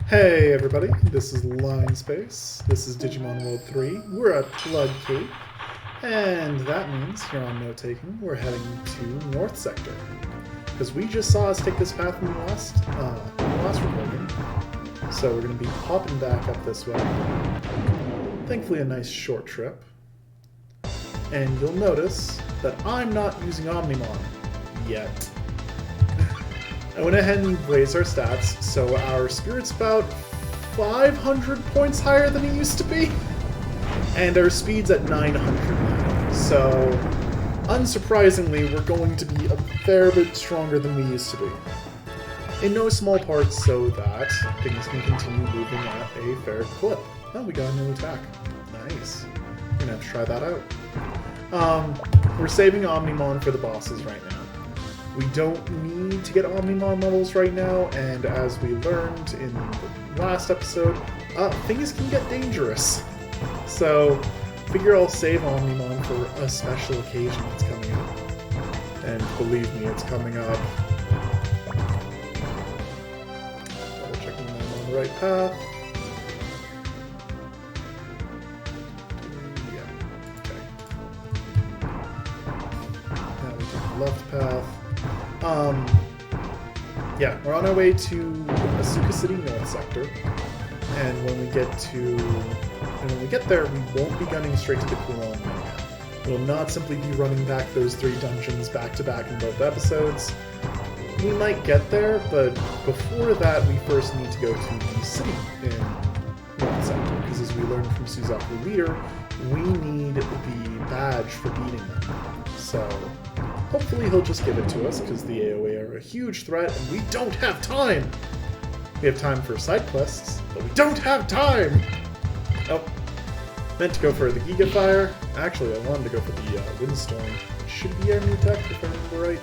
Hey everybody, this is Line Space. This is Digimon World 3. We're at Blood Cape, and that means, here on note taking, we're heading to North Sector. Because we just saw us take this path in the last recording, so we're going to be hopping back up this way. Thankfully a nice short trip. And you'll notice that I'm not using Omnimon yet. I went ahead and raised our stats, so our spirit's about 500 points higher than it used to be, and our speed's at 900 now. So, unsurprisingly, we're going to be a fair bit stronger than we used to be. In no small part so that things can continue moving at a fair clip. Oh, we got a new attack. Nice. We're gonna have to try that out. We're saving Omnimon for the bosses right now. We don't need to get Omnimon levels right now, and as we learned in the last episode, things can get dangerous. So, figure I'll save Omnimon for a special occasion that's coming up. And believe me, it's coming up. Double checking that I'm on the right path. Yeah, okay. Now we take the left path. Yeah, we're on our way to Asuka City North Sector, and when we get there, we won't be gunning straight to the Kulon area. We'll not simply be running back those 3 dungeons back to back in both episodes. We might get there, but before that, we first need to go to the city in North Sector, because as we learned from Suzaku Leader, we need the badge for beating them. So, hopefully he'll just give it to us, because the AoE are a huge threat, and we don't have time! We have time for side quests, but we don't have time! Oh, meant to go for the Giga Fire. Actually, I wanted to go for the Windstorm. Should be our new tech, if I remember right.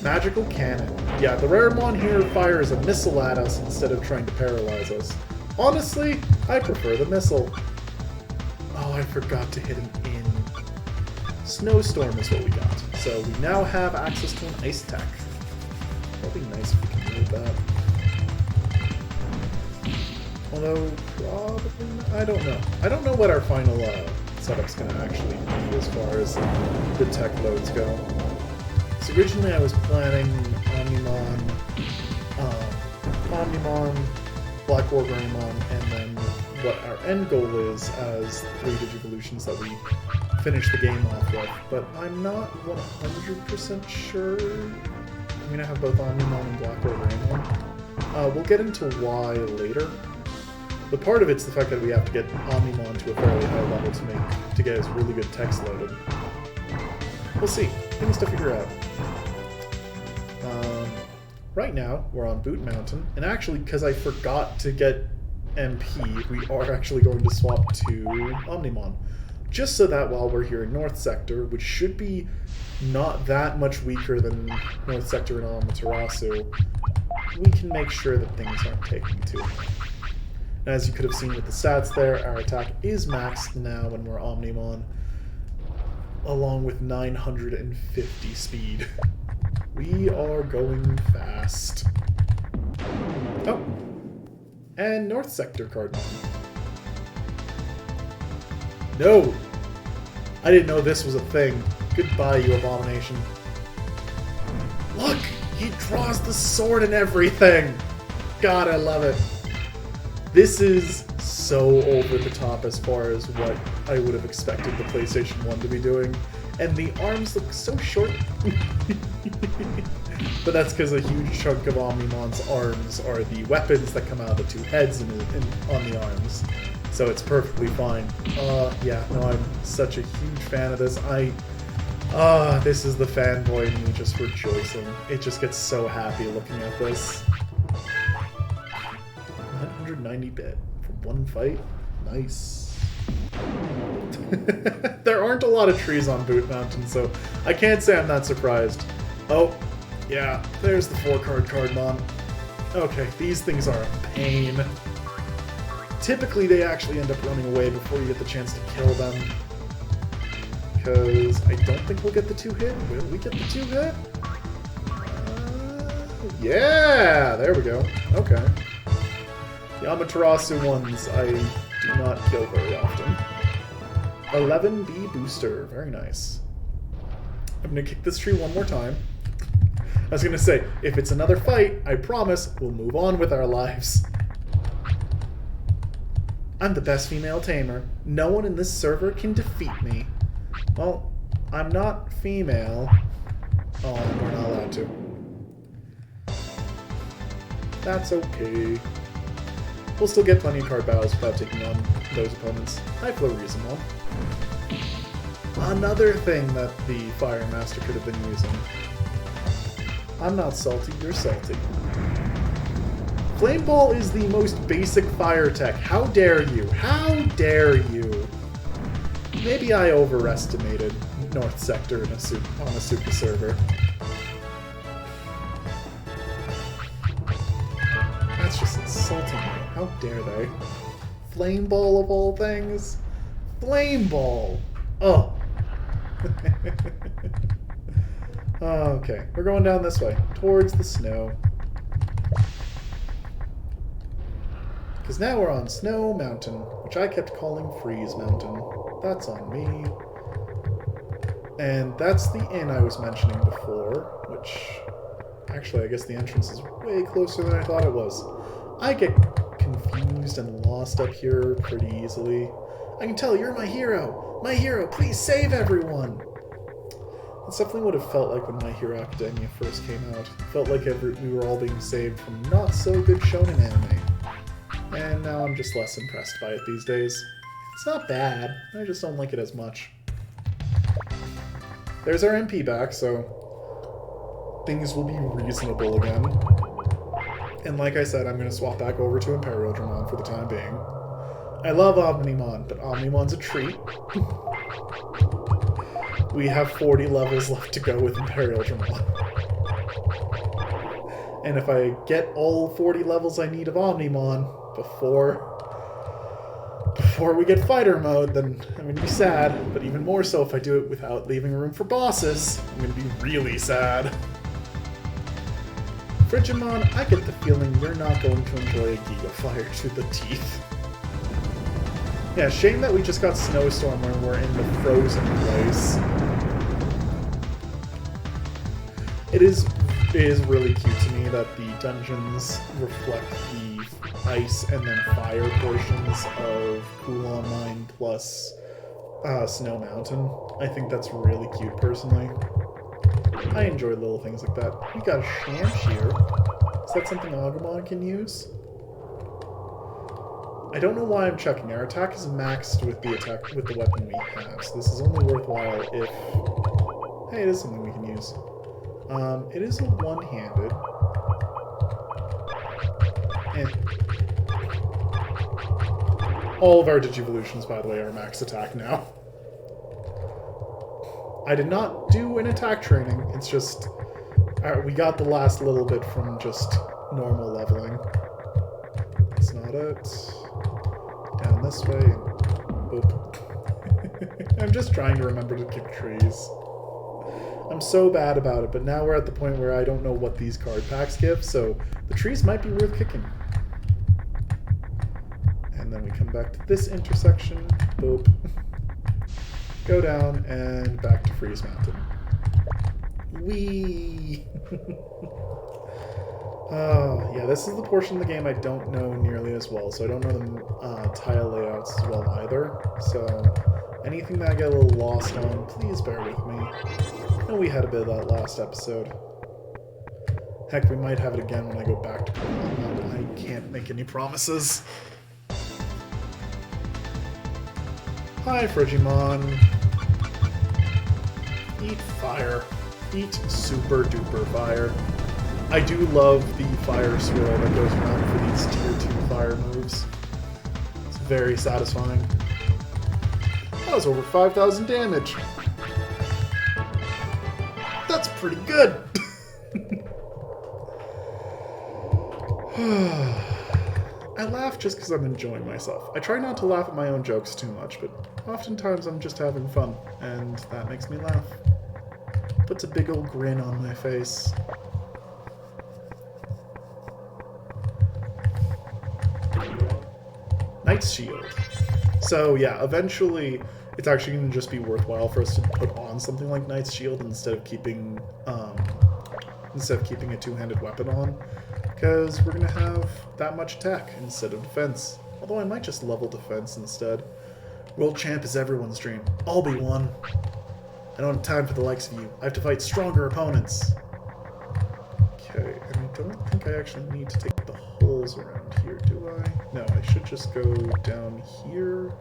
Magical Cannon. Yeah, the Raремon here fires a missile at us instead of trying to paralyze us. Honestly, I prefer the missile. Oh, I forgot to hit an in. Snowstorm is what we got. So we now have access to an ice tech. That'll be nice if we can move that. Although, probably... I don't know. I don't know what our final setup's going to actually be as far as the tech loads go. So originally I was planning Omnimon, Black Wargreymon, and then what our end goal is as 3 Digivolutions that we finish the game off with, but I'm not 100% sure. I'm gonna have both Omnimon and Black Wargreymon. We'll get into why later. But part of it's the fact that we have to get Omnimon to a fairly high level to get his really good text loaded. We'll see. Things to figure out. Right now, we're on Boot Mountain, and actually, because I forgot to get MP, we are actually going to swap to Omnimon. Just so that while we're here in North Sector, which should be not that much weaker than North Sector and Amaterasu, we can make sure that things aren't taking too long. As you could have seen with the stats there, our attack is maxed now when we're Omnimon, along with 950 speed. We are going fast. Oh! And North Sector card. No! I didn't know this was a thing. Goodbye, you abomination. Look! He draws the sword and everything! God, I love it. This is so over the top as far as what I would have expected the PlayStation 1 to be doing. And the arms look so short. But that's because a huge chunk of Omnimon's arms are the weapons that come out of the 2 heads on the arms. So it's perfectly fine. Yeah, no, I'm such a huge fan of this. This is the fanboy in me just rejoicing. It just gets so happy looking at this. 190 bit from one fight. Nice. There aren't a lot of trees on Boot Mountain, so I can't say I'm not surprised. Oh, yeah, there's the 4-card Cardmon. Okay, these things are a pain. Typically, they actually end up running away before you get the chance to kill them. Because I don't think we'll get the 2-hit. Will we get the 2-hit? Yeah, there we go. Okay. The Amaterasu ones I do not kill very often. 11B booster. Very nice. I'm going to kick this tree one more time. I was going to say, if it's another fight, I promise we'll move on with our lives. I'm the best female tamer. No one in this server can defeat me. Well, I'm not female. Oh, we're not allowed to. That's okay. We'll still get plenty of card battles without taking on those opponents. Hi, Florizamon. Another thing that the Fire Master could have been using. I'm not salty, you're salty. Flame Ball is the most basic fire tech. How dare you? How dare you? Maybe I overestimated North Sector on a Super server. That's just insulting. How dare they? Flame Ball of all things? Flame Ball! Oh. Okay, we're going down this way, towards the snow. Because now we're on Snow Mountain, which I kept calling Freeze Mountain. That's on me. And that's the inn I was mentioning before, which... Actually, I guess the entrance is way closer than I thought it was. I get confused and lost up here pretty easily. I can tell you're my hero! My hero, please save everyone! That's definitely what it felt like when My Hero Academia first came out. It felt like we were all being saved from not-so-good shonen anime. And now I'm just less impressed by it these days. It's not bad, I just don't like it as much. There's our MP back, so things will be reasonable again. And like I said, I'm going to swap back over to Imperial Dramon for the time being. I love Omnimon, but Omnimon's a treat. We have 40 levels left to go with Imperial Dramon. And if I get all 40 levels I need of Omnimon before we get fighter mode, then I'm going to be sad. But even more so if I do it without leaving room for bosses. I'm going to be really sad. Frigimon, I get the feeling you're not going to enjoy a Giga Fire to the teeth. Yeah, shame that we just got Snowstorm when we're in the frozen place. It is really cute to me that the dungeons reflect the ice and then fire portions of Cool Online plus Snow Mountain. I think that's really cute, personally. I enjoy little things like that. We got a Shamshir. Is that something Agumon can use? I don't know why I'm checking. Our attack is maxed with the weapon we have, so this is only worthwhile if... Hey, it is something we can use. It is a one-handed. All of our Digivolutions, by the way, are max attack now. I did not do an attack training, it's just... we got the last little bit from just normal leveling. That's not it. Down this way, and boop. I'm just trying to remember to kick trees. I'm so bad about it, but now we're at the point where I don't know what these card packs give, so the trees might be worth kicking. And then we come back to this intersection, boop. Go down, and back to Freeze Mountain. Whee! Yeah, this is the portion of the game I don't know nearly as well, so I don't know the tile layouts as well either. So, anything that I get a little lost on, please bear with me. I know we had a bit of that last episode. Heck, we might have it again when I go back to Pokemon. I can't make any promises. Hi, Frigimon. Eat fire. Eat super duper fire. I do love the fire swirl that goes around for these tier 2 fire moves. It's very satisfying. That was over 5,000 damage. That's pretty good. I laugh just because I'm enjoying myself. I try not to laugh at my own jokes too much, but oftentimes I'm just having fun, and that makes me laugh. Puts a big old grin on my face. Knight's Shield. So yeah, eventually it's actually going to just be worthwhile for us to put on something like Knight's Shield instead of keeping a two-handed weapon on, because we're going to have that much attack instead of defense. Although I might just level defense instead. World champ is everyone's dream. I'll be one. I don't have time for the likes of you. I have to fight stronger opponents. Okay, and I don't think I actually need to take the holes around here, do I? No, I should just go down here,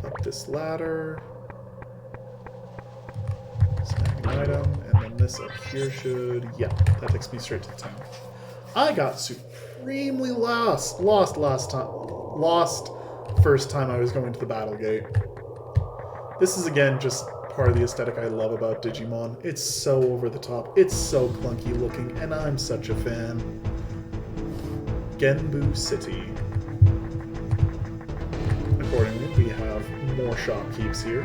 up this ladder, snag an item, and then this up here should... yeah, that takes me straight to the town. I got supremely lost first time I was going to the battle gate. This is, again, just part of the aesthetic I love about Digimon. It's so over the top, it's so clunky looking, and I'm such a fan. Genbu City. Accordingly, we have more shopkeepers here.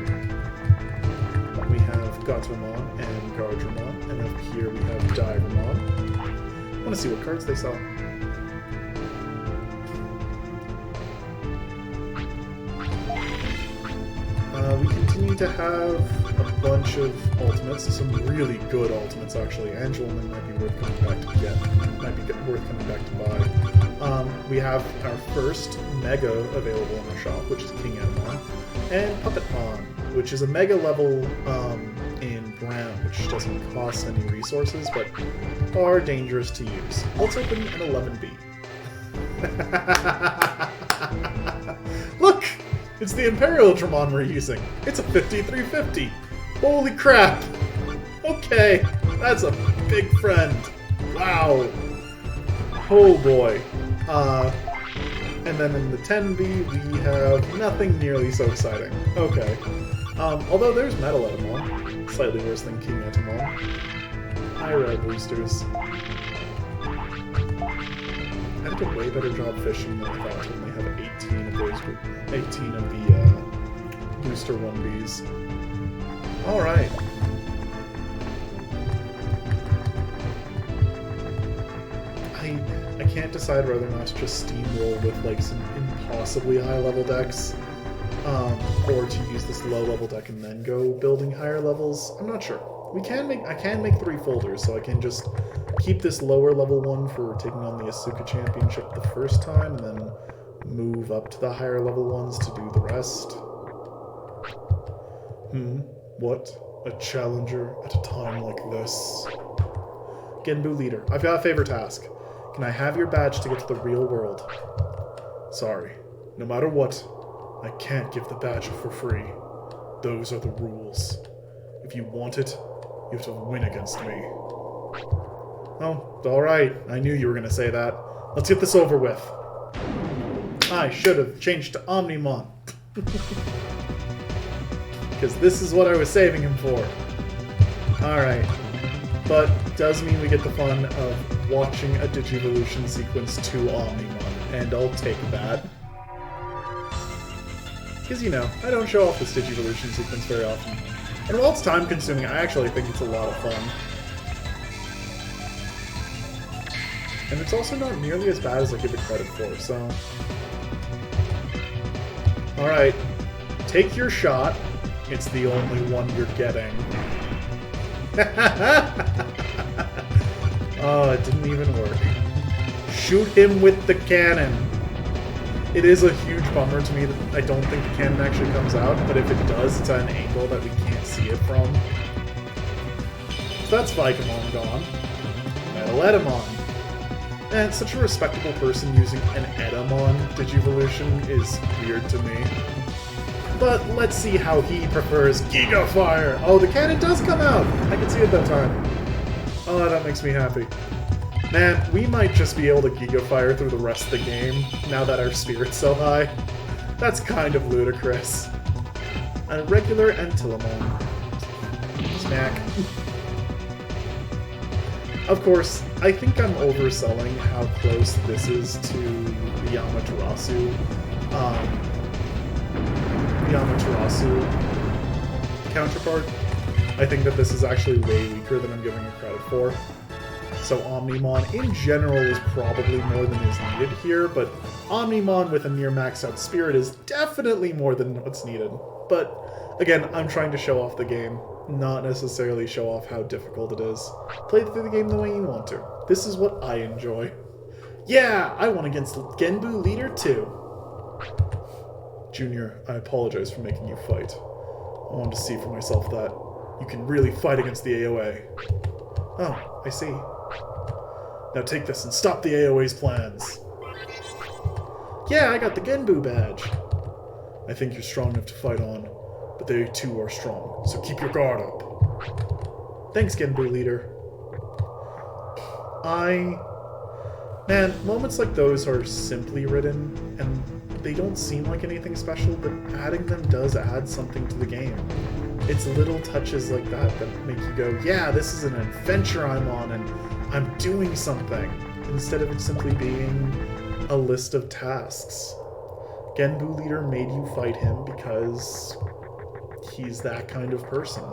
We have Gatomon and Gardramon, and up here we have Divermon. I want to see what cards they sell. We continue to have a bunch of ultimates, some really good ultimates actually. Angeloman might be worth coming back to get, might be worth coming back to buy. We have our first Mega available in the shop, which is King Amon, and Puppetmon, which is a Mega level in brown, which doesn't cost any resources, but are dangerous to use. Let's open an 11B. Look! It's the Imperial Dramon we're using. It's a 5350. Holy crap! Okay, that's a big friend. Wow. Oh boy. And then in the 10B, we have nothing nearly so exciting. Okay. Although there's Metal Etamon. Slightly worse than King Etamon. High red boosters. I did a way better job fishing than I thought to only have 18 of those, 18 of the booster 1Bs. Alright. I can't decide whether or not to just steamroll with like some impossibly high level decks, or to use this low level deck and then go building higher levels. I'm not sure. I can make 3 folders, so I can just keep this lower level one for taking on the Asuka Championship the first time, and then move up to the higher level ones to do the rest. What? A challenger at a time like this. Genbu leader, I've got a favor to ask. Can I have your badge to get to the real world? Sorry. No matter what, I can't give the badge for free. Those are the rules. If you want it, you have to win against me. Oh, alright. I knew you were going to say that. Let's get this over with. I should have changed to Omnimon. Because this is what I was saving him for. Alright. But does mean we get the fun of watching a Digivolution sequence to Omnimon. And I'll take that. Because, you know, I don't show off this Digivolution sequence very often. And while it's time-consuming, I actually think it's a lot of fun. And it's also not nearly as bad as I give it credit for, so... Alright, take your shot. It's the only one you're getting. Oh, it didn't even work. Shoot him with the cannon! It is a huge bummer to me that I don't think the cannon actually comes out, but if it does, it's at an angle that we can't see it from. So that's Vicomon gone. Metal Etamon. And such a respectable person using an Etamon Digivolution is weird to me. But let's see how he prefers Giga Fire! Oh, the cannon does come out! I can see it that time. Oh, that makes me happy. Man, we might just be able to Giga Fire through the rest of the game, now that our spirit's so high. That's kind of ludicrous. A regular Antilamon. Smack. Of course, I think I'm overselling how close this is to the Amaterasu counterpart. I think that this is actually way weaker than I'm giving it credit for. So Omnimon in general is probably more than is needed here, but Omnimon with a near maxed out spirit is definitely more than what's needed. But again, I'm trying to show off the game, not necessarily show off how difficult it is. Play through the game the way you want to. This is what I enjoy. Yeah, I won against Genbu Leader 2. Junior, I apologize for making you fight. I wanted to see for myself that you can really fight against the AOA. Oh, I see. Now take this and stop the AOA's plans. Yeah, I got the Genbu badge. I think you're strong enough to fight on, but they too are strong, so keep your guard up. Thanks, Genbu Leader. Man, moments like those are simply written, and they don't seem like anything special, but adding them does add something to the game. It's little touches like that that make you go, yeah, this is an adventure I'm on, and I'm doing something, instead of it simply being a list of tasks. Genbu Leader made you fight him because he's that kind of person,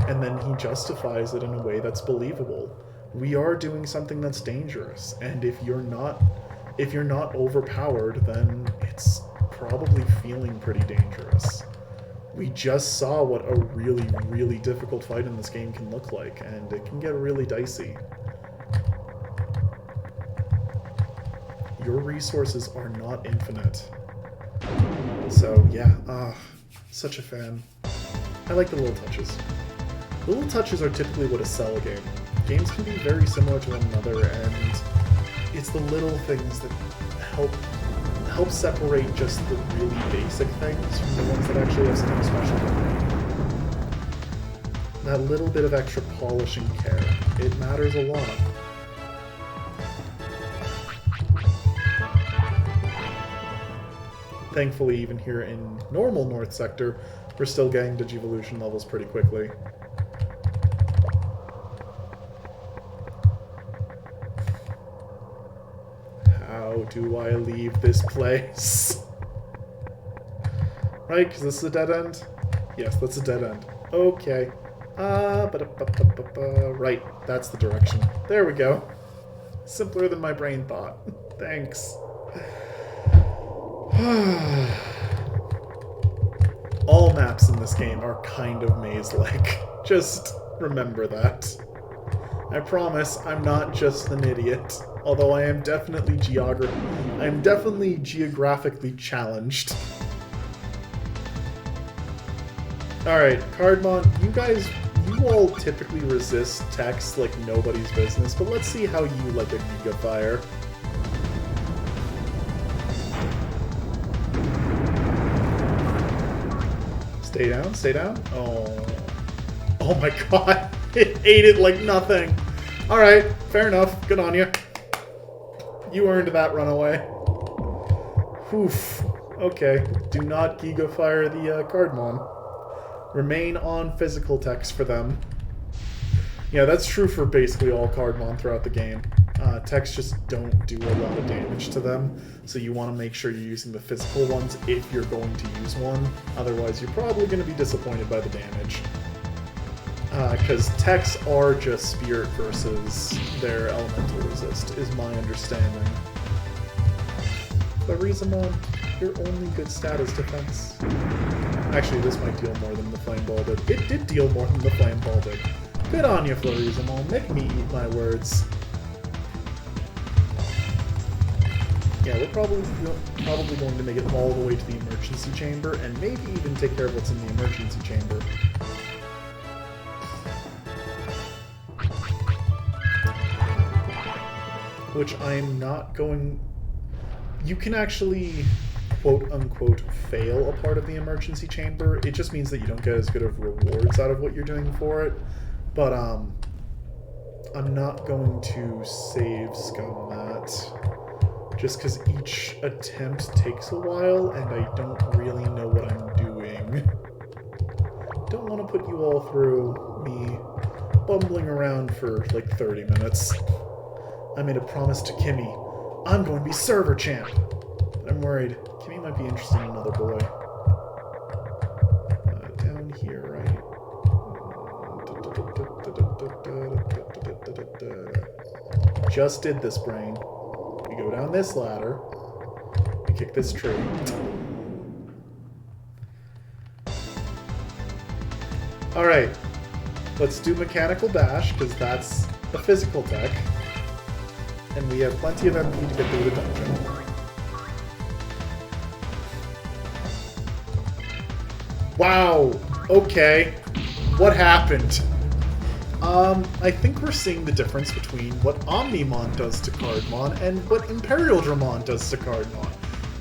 and then he justifies it in a way that's believable. We are doing something that's dangerous, and if you're not overpowered, then it's probably feeling pretty dangerous. We just saw what a really, really difficult fight in this game can look like, and it can get really dicey. Your resources are not infinite. So, yeah, such a fan. I like the little touches. The little touches are typically what sell a game. Games can be very similar to one another, and it's the little things that help separate just the really basic things from the ones that actually have something special. That little bit of extra polish and care, it matters a lot. Thankfully, even here in normal North Sector, we're still getting Digivolution levels pretty quickly. How do I leave this place? Right, because this is a dead end? Yes, that's a dead end. Okay. Right, that's the direction. There we go. Simpler than my brain thought. Thanks. All maps in this game are kind of maze-like. Just remember that. I promise I'm not just an idiot, although I am definitely geographically challenged. Alright, Cardmon, you all typically resist text like nobody's business, but let's see how you like a Gigafire. Stay down, stay down. Oh my god, it ate it like nothing. Alright, fair enough, good on you. You earned that runaway. Oof. Okay, do not Gigafire the Cardmon. Remain on physical text for them. Yeah, that's true for basically all Cardmon throughout the game. Text just don't do a lot of damage to them, so you want to make sure you're using the physical ones if you're going to use one. Otherwise, you're probably going to be disappointed by the damage. Because techs are just spirit versus their elemental resist, is my understanding. Florizamon, your only good stat is defense. Actually, this might deal more than the Flame Ball did. It did deal more than the Flame Ball did. Good on you, Florizamon. Make me eat my words. Yeah, we're probably going to make it all the way to the emergency chamber, and maybe even take care of what's in the emergency chamber. Which I'm not going... You can actually, quote-unquote, fail a part of the emergency chamber. It just means that you don't get as good of rewards out of what you're doing for it. But, I'm not going to save scum that. Just because each attempt takes a while, and I don't really know what I'm doing. Don't want to put you all through me bumbling around for like 30 minutes. I made a promise to Kimmy. I'm going to be server champ. But I'm worried. Kimmy might be interested in another boy. Down here, right? Just did this, brain. We go down this ladder. We kick this tree. Alright. Let's do Mechanical Bash, because that's a physical tech. And we have plenty of MP to get through the dungeon. Wow! Okay. What happened? I think we're seeing the difference between what Omnimon does to Cardmon and what Imperial Dramon does to Cardmon.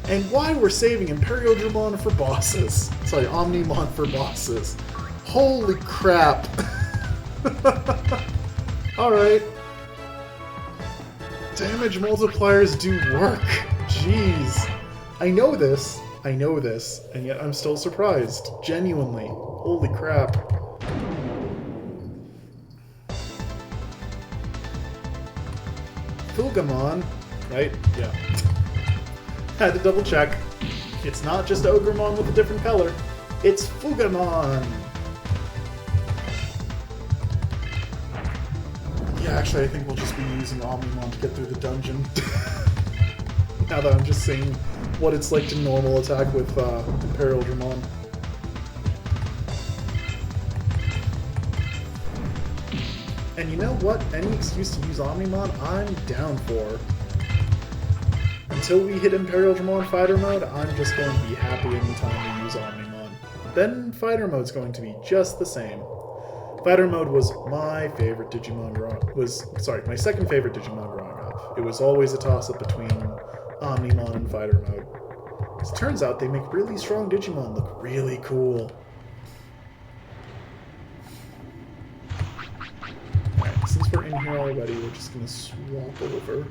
And why we're saving Imperial Dramon for bosses. Sorry, Omnimon for bosses. Holy crap. Alright. Damage multipliers do work. Jeez. I know this, and yet I'm still surprised. Genuinely. Holy crap. Fugamon, right? Yeah. Had to double check. It's not just Ogremon with a different color. It's Fugamon! Yeah, actually, I think we'll just be using Omnimon to get through the dungeon. Now that I'm just seeing what it's like to normal attack with Imperial Dramon. And you know what? Any excuse to use Omnimon, I'm down for. Until we hit Imperial Dramon Fighter Mode, I'm just going to be happy anytime we use Omnimon. Then Fighter Mode's going to be just the same. Fighter Mode was my favorite Digimon my second favorite Digimon growing up. It was always a toss-up between Omnimon and Fighter Mode. As it turns out, they make really strong Digimon look really cool. Since we're in here already, we're just going to swap over.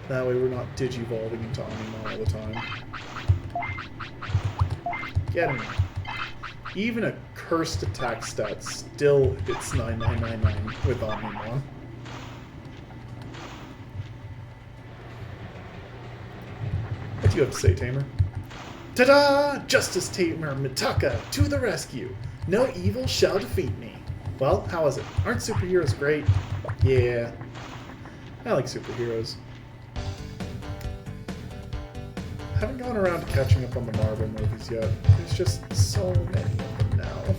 That way we're not digivolving into Omnimon all the time. Get him. Even a cursed attack stat still hits 9999 with Omnimon. What do you have to say, Tamer? Ta-da! Justice Tamer Mitaka to the rescue! No evil shall defeat me. Well, how is it? Aren't superheroes great? Yeah. I like superheroes. I haven't gone around to catching up on the Marvel movies yet. There's just so many of them now.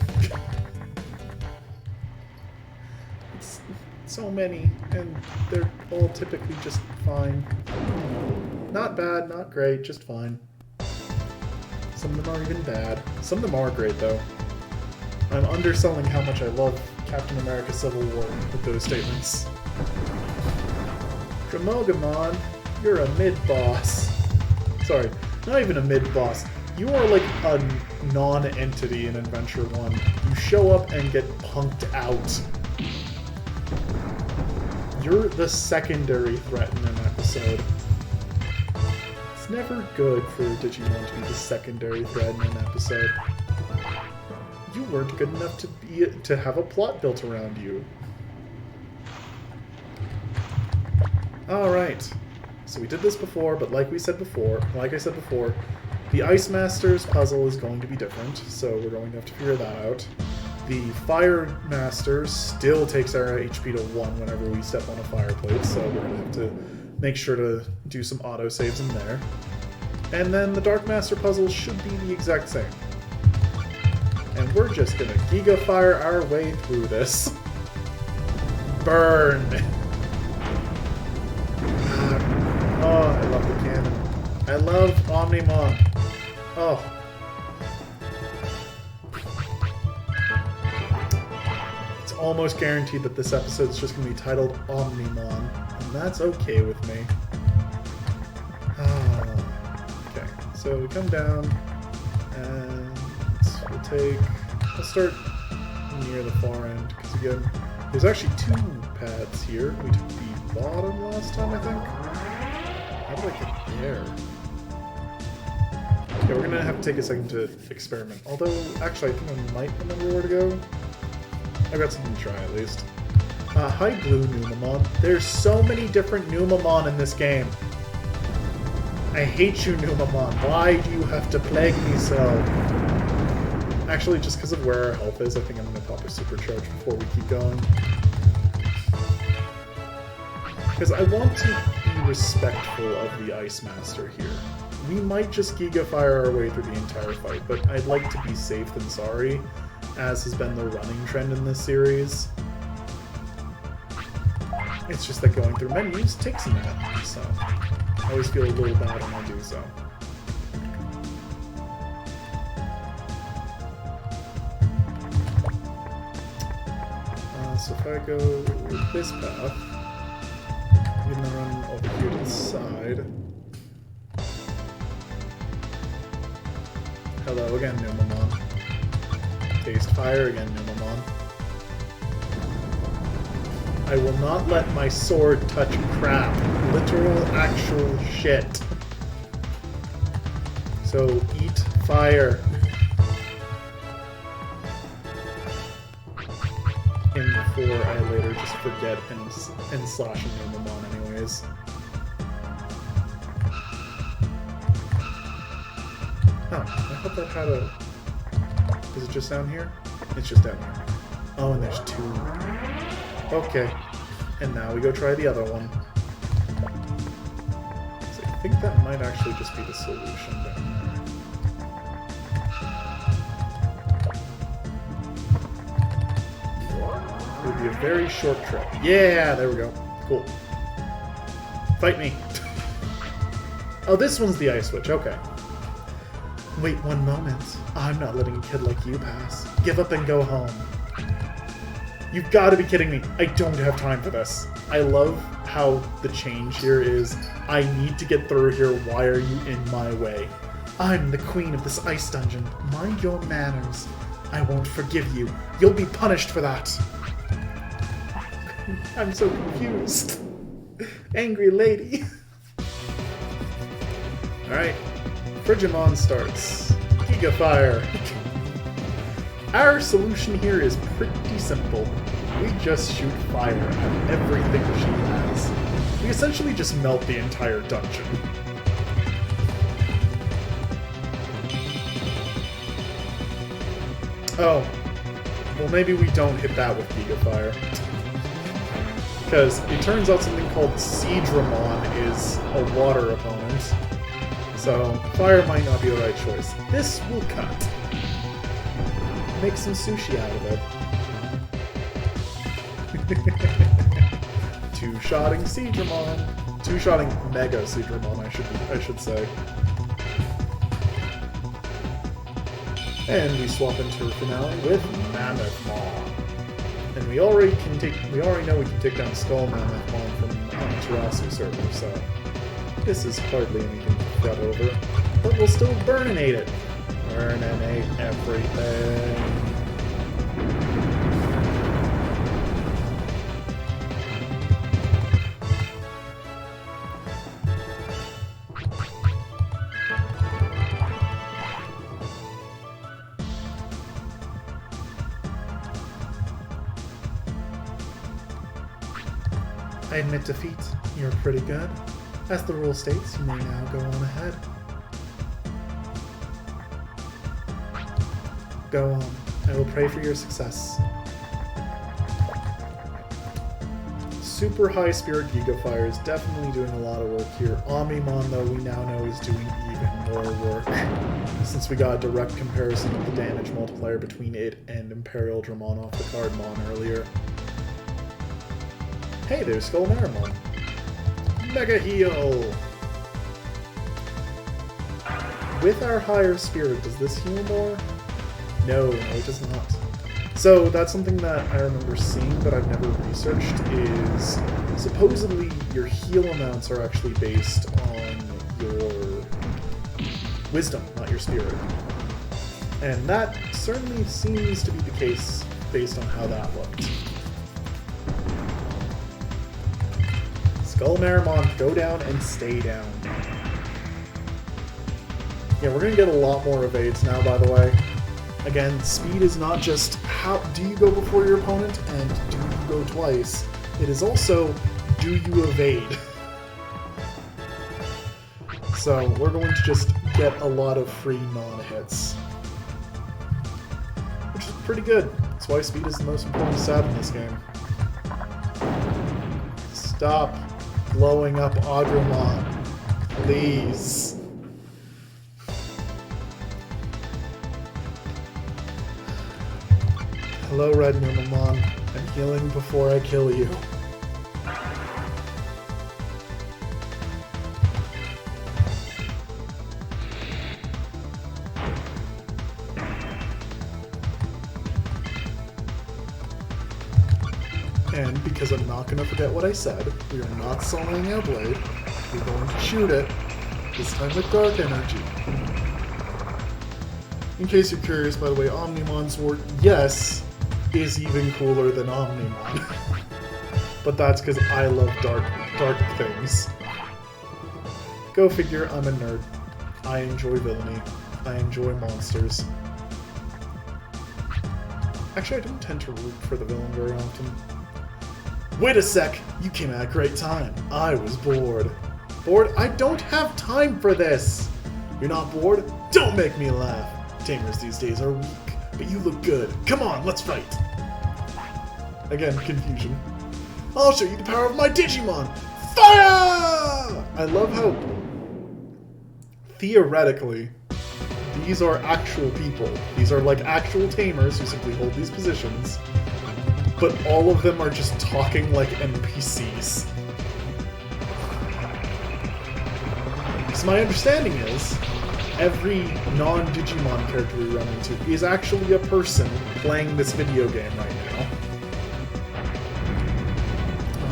It's so many, and they're all typically just fine. Not bad, not great, just fine. Some of them are even bad. Some of them are great, though. I'm underselling how much I love Captain America Civil War with those statements. Dramogamon, you're a mid-boss. Sorry, not even a mid-boss. You are like a non-entity in Adventure 1. You show up and get punked out. You're the secondary threat in an episode. It's never good for Digimon to be the secondary threat in an episode. You weren't good enough to have a plot built around you. Alright. So we did this before, but like I said before, the Ice Master's puzzle is going to be different, so we're going to have to figure that out. The Fire Master still takes our HP to 1 whenever we step on a fire plate, so we're going to have to make sure to do some autosaves in there. And then the Dark Master puzzle should be the exact same. And we're just gonna Giga Fire our way through this. Burn! Oh, I love the cannon. I love Omnimon. Oh. It's almost guaranteed that this episode is just gonna be titled Omnimon, and that's okay with me. Okay, so we come down, and I'll start near the far end, because again, there's actually 2 paths here. We took the bottom last time, I think. How do I get there? Yeah, we're gonna have to take a second to experiment. Although, actually, I think I might remember where to go. I've got something to try, at least. Hi, Blue Numamon. There's so many different Numamon in this game. I hate you, Numamon. Why do you have to plague me so? Actually, just because of where our health is, I think I'm going to pop a supercharge before we keep going. Because I want to be respectful of the Ice Master here. We might just Giga Fire our way through the entire fight, but I'd like to be safe than sorry, as has been the running trend in this series. It's just that going through menus takes a minute, so I always feel a little bad when I do so. So if I go this path, even though I'm over here to the side. Hello again, Omnimon. Taste fire again, Omnimon. I will not let my sword touch crap. Literal, actual shit. So, eat fire. And before I later just forget and slash Omnimon anyways. Oh, I thought that had a... Is it just down here? It's just down here. Oh, and there's two. Okay. And now we go try the other one. So I think that might actually just be the solution down there. It would be a very short trip. Yeah, there we go. Cool. Fight me. Oh, this one's the ice switch. Okay. Wait one moment. I'm not letting a kid like you pass. Give up and go home. You've got to be kidding me. I don't have time for this. I love how the change here is, I need to get through here. Why are you in my way? I'm the queen of this ice dungeon. Mind your manners. I won't forgive you. You'll be punished for that. I'm so confused. Angry lady. Alright. Digimon starts. Giga Fire. Our solution here is pretty simple. We just shoot fire at everything she has. We essentially just melt the entire dungeon. Oh. Well, maybe we don't hit that with Giga Fire. Because it turns out something called Digimon is a water opponent. So, fire might not be the right choice. This will cut. Make some sushi out of it. Two-shotting Digimon. Two-shotting Mega Digimon, I should say. And we swap into our finale with Mammothmon. And we already know we can take down Skull Mammothmon from Tarasu server, so this is hardly anything to fret over. But we'll still burninate it. Burninate everything. I admit defeat. You're pretty good. As the rule states, you may now go on ahead. Go on. I will pray for your success. Super high spirit Giga Fire is definitely doing a lot of work here. Omnimon, though, we now know is doing even more work, since we got a direct comparison of the damage multiplier between it and Imperial Dramon off the card Mon earlier. Hey, there's Skull Marimon. Mega Heal! With our higher spirit, does this heal more? No, it does not. So that's something that I remember seeing, but I've never researched, is supposedly your heal amounts are actually based on your wisdom, not your spirit. And that certainly seems to be the case based on how that looked. Skull Marimon, go down and stay down. Yeah, we're gonna get a lot more evades now, by the way. Again, speed is not just how do you go before your opponent and do you go twice. It is also, do you evade? So we're going to just get a lot of free non-hits. pretty good. That's why speed is the most important stat in this game. Stop blowing up Omnimon. Please. Hello, Red Omnimon. I'm healing before I kill you. And because I'm not going to forget what I said, we are not soloing our blade. We're going to shoot it, this time with dark energy. In case you're curious, by the way, Omnimon's sword, yes, is even cooler than Omnimon. But that's because I love dark things. Go figure, I'm a nerd. I enjoy villainy. I enjoy monsters. Actually, I don't tend to root for the villain very often. Wait a sec! You came at a great time. I was bored. Bored? I don't have time for this! You're not bored? Don't make me laugh! Tamers these days are weak, but you look good. Come on, let's fight! Again, confusion. I'll show you the power of my Digimon! Fire! I love how, theoretically, these are actual people. These are like actual tamers who simply hold these positions. But all of them are just talking like NPCs. So my understanding is, every non-Digimon character we run into is actually a person playing this video game right now.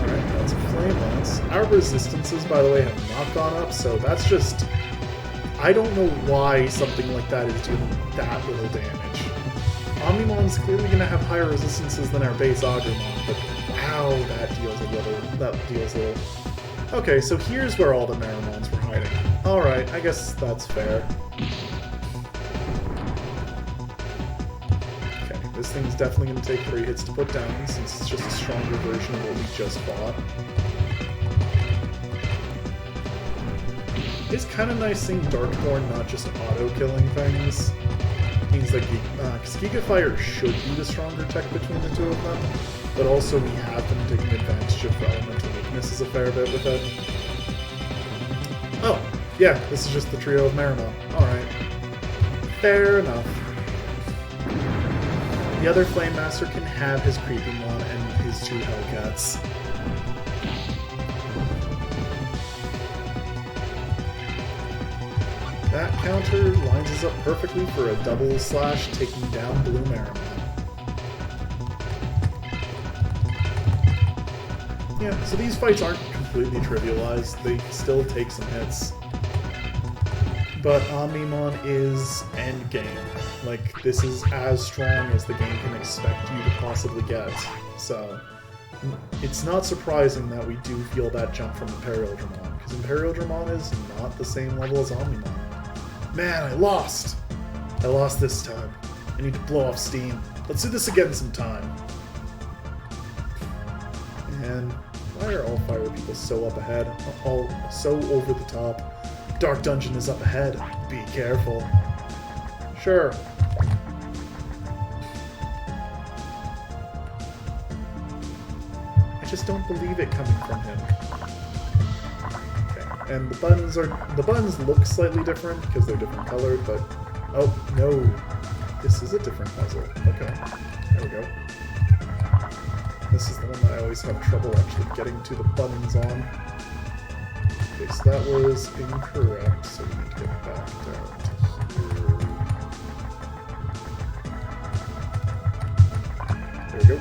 Alright, that's a flame lance. Our resistances, by the way, have not gone up, so that's just... I don't know why something like that is doing that little damage. Omnimon's clearly going to have higher resistances than our base Agumon, but ow, that deals a little. Okay, so here's where all the Meramons were hiding. Alright, I guess that's fair. Okay, this thing's definitely going to take 3 hits to put down, since it's just a stronger version of what we just fought. It's kind of nice seeing Darkborn not just auto-killing things. Means that because Giga Fire should be the stronger tech between the two of them, but also we have been taking advantage of elemental weaknesses a fair bit with it. Oh, yeah, this is just the trio of Meramon. Alright. Fair enough. The other Flame Master can have his Creepymon and his 2 Hellcats. That counter lines us up perfectly for a double slash taking down Blue Meramon. Yeah, so these fights aren't completely trivialized, they still take some hits. But Omnimon is endgame. Like, this is as strong as the game can expect you to possibly get. So, it's not surprising that we do feel that jump from Imperial Dramon, because Imperial Dramon is not the same level as Omnimon. Man, I lost! I lost this time. I need to blow off steam. Let's do this again sometime. And why are all fire people so up ahead? All so over the top? Dark Dungeon is up ahead. Be careful. Sure. I just don't believe it coming from him. And the buttons look slightly different because they're different colored, but oh no, this is a different puzzle. Okay, there we go. This is the one that I always have trouble actually getting to the buttons on. Okay, so that was incorrect, so we need to get back down to here. There we go.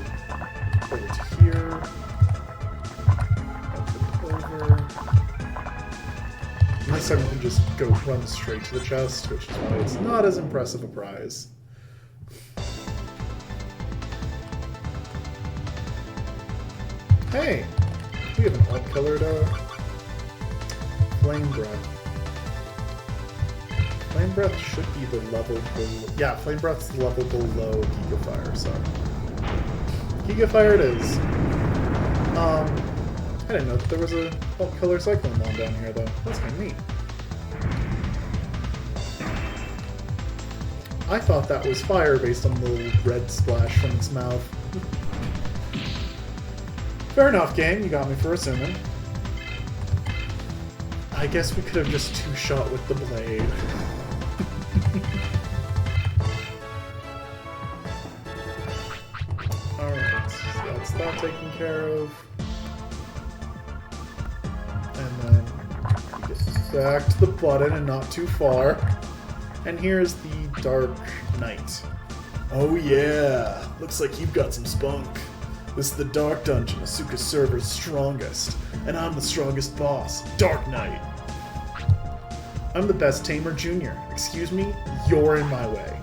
Over to here. Up and over. This time we can just go run straight to the chest, which is why it's not as impressive a prize. Hey! We have an odd-colored, Flame Breath. Flame Breath should be the level below... Yeah, Flame Breath's the level below Giga Fire, so... Giga Fire it is. I didn't know that there was a color Cyclonemon down here, though. That's kind of neat. I thought that was fire based on the red splash from its mouth. Fair enough, game. You got me for assuming. I guess we could have just two-shot with the blade. Alright, so that's that taken care of. And then get back to the button and not too far. And here's the Dark Knight. Oh yeah, looks like you've got some spunk. This is the Dark Dungeon, Asuka's server's strongest. And I'm the strongest boss, Dark Knight. I'm the best tamer junior. Excuse me, you're in my way.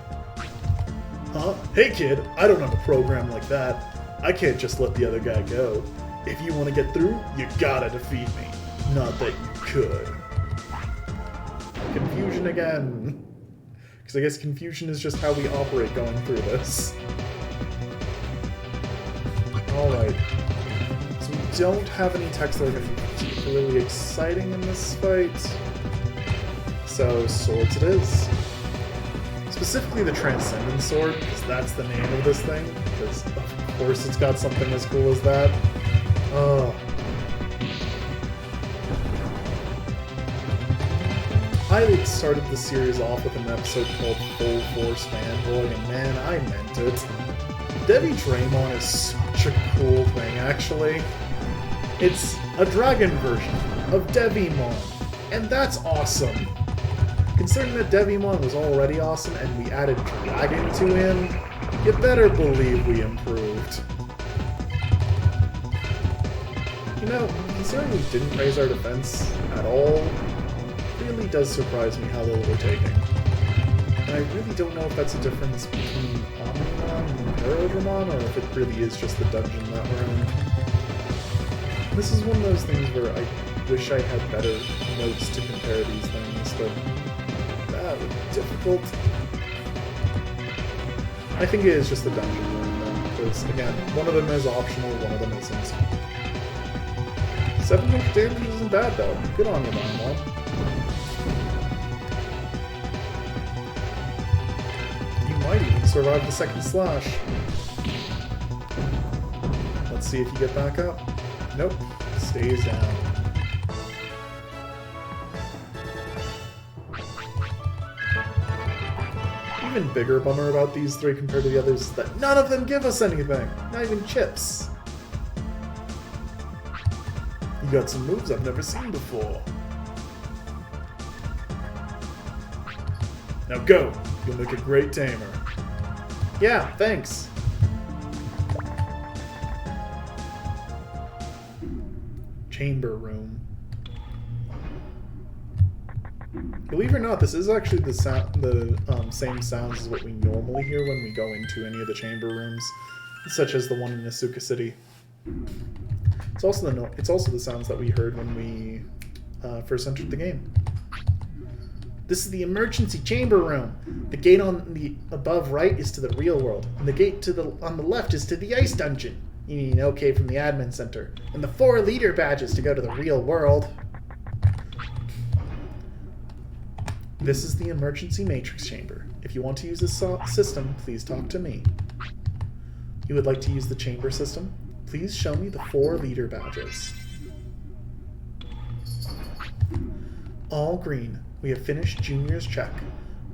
Huh? Hey kid, I don't have a program like that. I can't just let the other guy go. If you want to get through, you gotta defeat me. Not that you could. Confusion again. Because I guess confusion is just how we operate going through this. Alright. So we don't have any techs that are going to be particularly exciting in this fight. So, swords it is. Specifically the Transcendence Sword, because that's the name of this thing. Because, of course, it's got something as cool as that. Oh. I started the series off with an episode called Full Force Fanboy, and man, I meant it. Devi Draymon is such a cool thing, actually. It's a dragon version of Devimon, and that's awesome. Considering that Devimon was already awesome and we added dragon to him, you better believe we improved. You know, considering we didn't raise our defense at all, it really does surprise me how little we're taking. And I really don't know if that's a difference between Omnimon and Paradramon, or if it really is just the dungeon that we're in. This is one of those things where I wish I had better notes to compare these things, but that would be difficult. I think it is just the dungeon room, though, because, again, one of them is optional, one of them isn't. 700 damage isn't bad, though. Good on you, Omnimon. Might even survive the second slash. Let's see if you get back up. Nope. Stays down. Even bigger bummer about these three compared to the others is that none of them give us anything. Not even chips. You got some moves I've never seen before. Now go! You'll make a great tamer. Yeah, thanks. Chamber room. Believe it or not, this is actually the same sounds as what we normally hear when we go into any of the chamber rooms, such as the one in Asuka City. It's also the sounds that we heard when we first entered the game. This is the emergency chamber room. The gate on the above right is to the real world, and the gate on the left is to the ice dungeon. You need an OK from the admin center, and the 4 leader badges to go to the real world. This is the emergency matrix chamber. If you want to use this system, please talk to me. You would like to use the chamber system? Please show me the 4 leader badges. All green. We have finished Junior's check.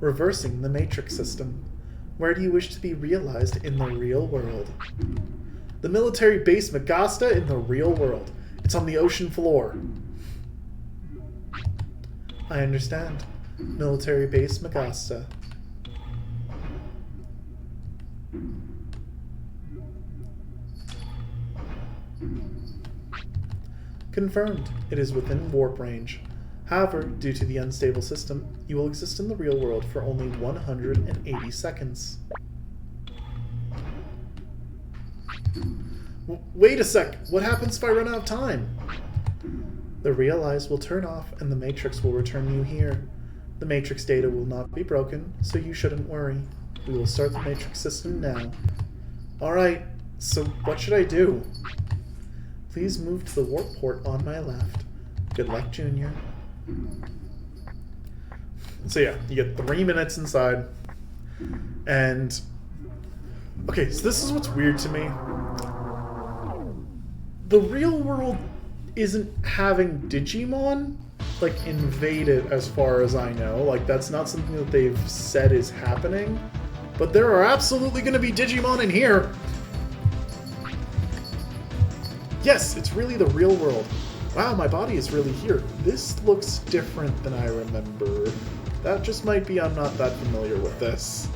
Reversing the matrix system. Where do you wish to be realized in the real world? The military base Magasta in the real world. It's on the ocean floor. I understand. Military base Magasta. Confirmed. It is within warp range. However, due to the unstable system, you will exist in the real world for only 180 seconds. Wait a sec! What happens if I run out of time? The real eyes will turn off and the Matrix will return you here. The Matrix data will not be broken, so you shouldn't worry. We will start the Matrix system now. Alright, so what should I do? Please move to the warp port on my left. Good luck, Junior. So yeah, you get 3 minutes inside. And okay, so this is what's weird to me. The real world isn't having Digimon like invade it, as far as I know. Like, that's not something that they've said is happening. But there are absolutely going to be Digimon in here. Yes, it's really the real world. Wow, my body is really here. This looks different than I remember. That just might be I'm not that familiar with this.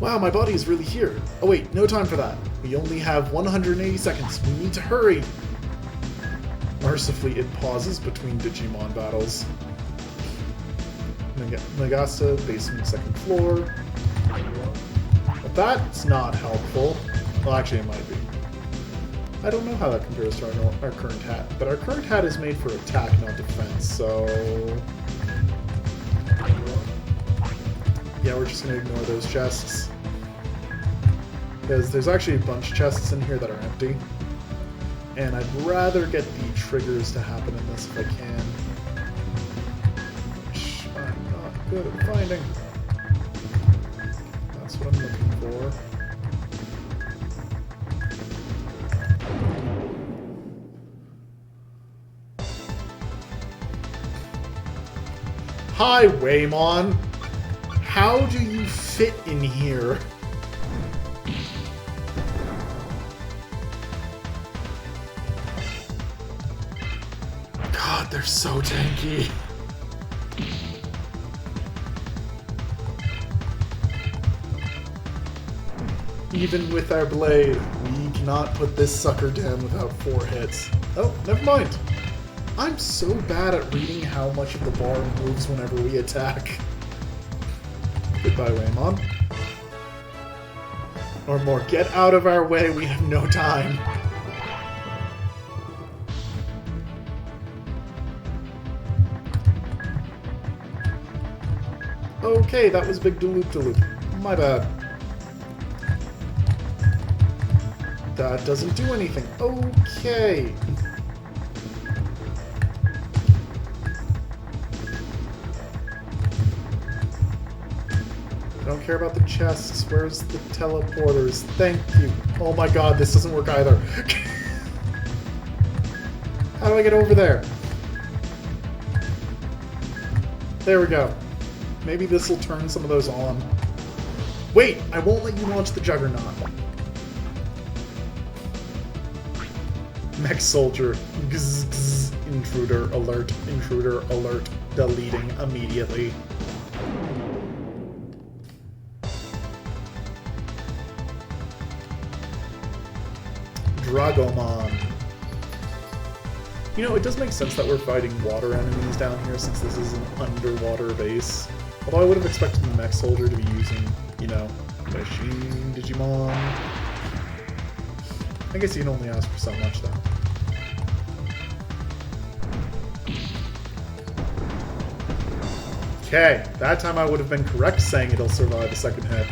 Wow, my body is really here. Oh wait, no time for that. We only have 180 seconds. We need to hurry. Mercifully, it pauses between Digimon battles. Nagasa, basement, second floor. But that's not helpful. Well, actually, it might be. I don't know how that compares to our current hat, but our current hat is made for attack, not defense, so... yeah, we're just going to ignore those chests. Because there's actually a bunch of chests in here that are empty. And I'd rather get the triggers to happen in this if I can. Which I'm not good at finding. That's what I'm looking for. Hi, Waymon! How do you fit in here? God, they're so tanky. Even with our blade, we cannot put this sucker down without 4 hits. Oh, never mind. I'm so bad at reading how much of the bar moves whenever we attack. Goodbye, Waymon. Or more, get out of our way, we have no time. Okay, that was big Dulup. My bad. That doesn't do anything. Okay. I don't care about the chests. Where's the teleporters? Thank you. Oh my god, this doesn't work either. How do I get over there? There we go. Maybe this will turn some of those on. Wait, I won't let you launch the Juggernaut. Mech Soldier. Gz, gz. Intruder alert. Intruder alert. Deleting immediately. Dragomon. You know, it does make sense that we're fighting water enemies down here since this is an underwater base. Although I would have expected the Mech Soldier to be using, you know, Machine Digimon. I guess you can only ask for so much, though. Okay, that time I would have been correct saying it'll survive a second hit.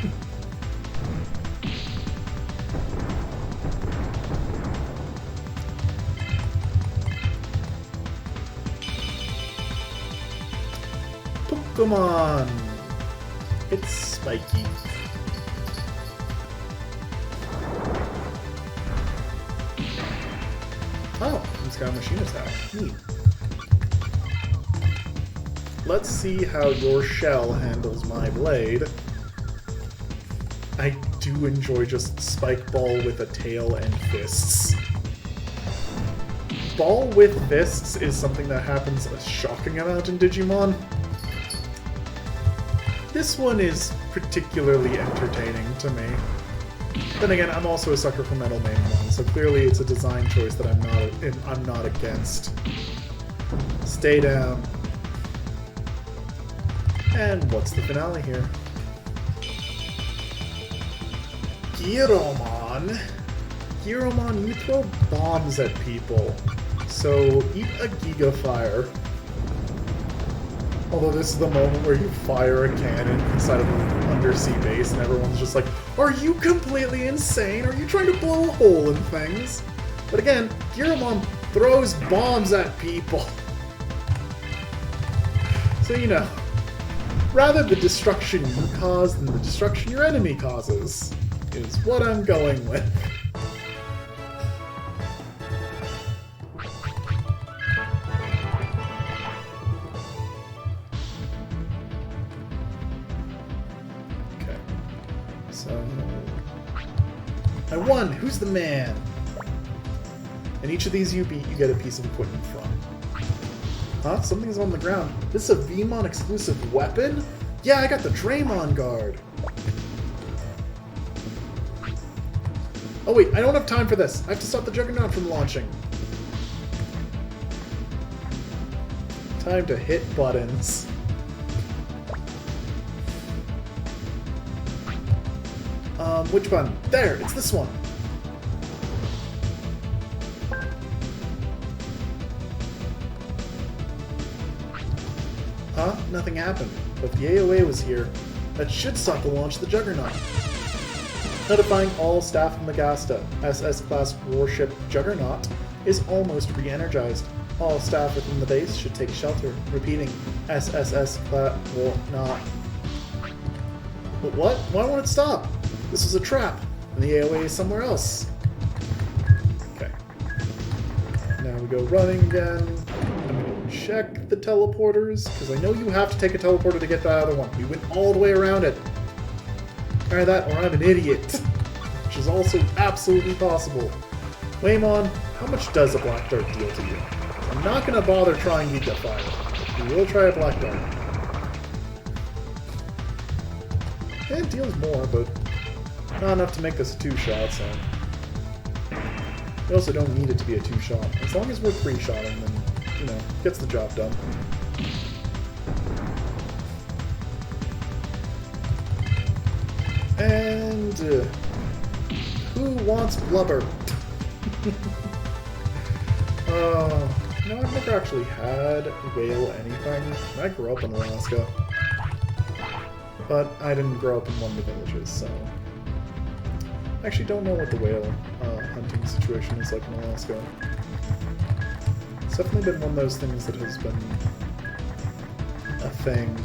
Pokemon! It's spiky. Oh, it's got a machine attack. Neat. Let's see how your shell handles my blade. I do enjoy just Spike Ball with a tail and fists. Ball with fists is something that happens a shocking amount in Digimon. This one is particularly entertaining to me. Then again, I'm also a sucker for Metal Omnimon, so clearly it's a design choice that I'm not against. Stay down. And what's the finale here? Giromon. Giromon, you throw bombs at people. So eat a Giga Fire. Although this is the moment where you fire a cannon inside of an undersea base and everyone's just like, are you completely insane? Are you trying to blow a hole in things? But again, Giromon throws bombs at people. So you know. Rather the destruction you cause than the destruction your enemy causes, is what I'm going with. Okay. So... I won! Who's the man? And each of these you beat, you get a piece of equipment from. Huh? Something's on the ground. This is a Vmon exclusive weapon? Yeah, I got the Draymon guard. Oh wait, I don't have time for this. I have to stop the Juggernaut from launching. Time to hit buttons. Which button? There, it's this one. Huh? Nothing happened. But if the AOA was here, that should stop the launch of the Juggernaut. Notifying all staff of Megasta, SS-class warship Juggernaut is almost re-energized. All staff within the base should take shelter. Repeating, SSS-class not. But what? Why won't it stop? This is a trap, and the AOA is somewhere else. Okay. Now we go running again. I'm going to check the teleporters, because I know you have to take a teleporter to get that other one. We went all the way around it. Either that, or I'm an idiot. Which is also absolutely possible. Waymon, how much does a black dart deal to you? I'm not going to bother trying Giga Fire. We will try a black dart. It deals more, but not enough to make this a 2-shot, so... We also don't need it to be a 2-shot. As long as we're 3-shotting, then, you know, gets the job done. And... who wants blubber? No, I've never actually had whale anything. I grew up in Alaska. But I didn't grow up in one of the villages, so... I actually don't know what the whale hunting situation is like in Alaska. It's definitely been one of those things that has been a thing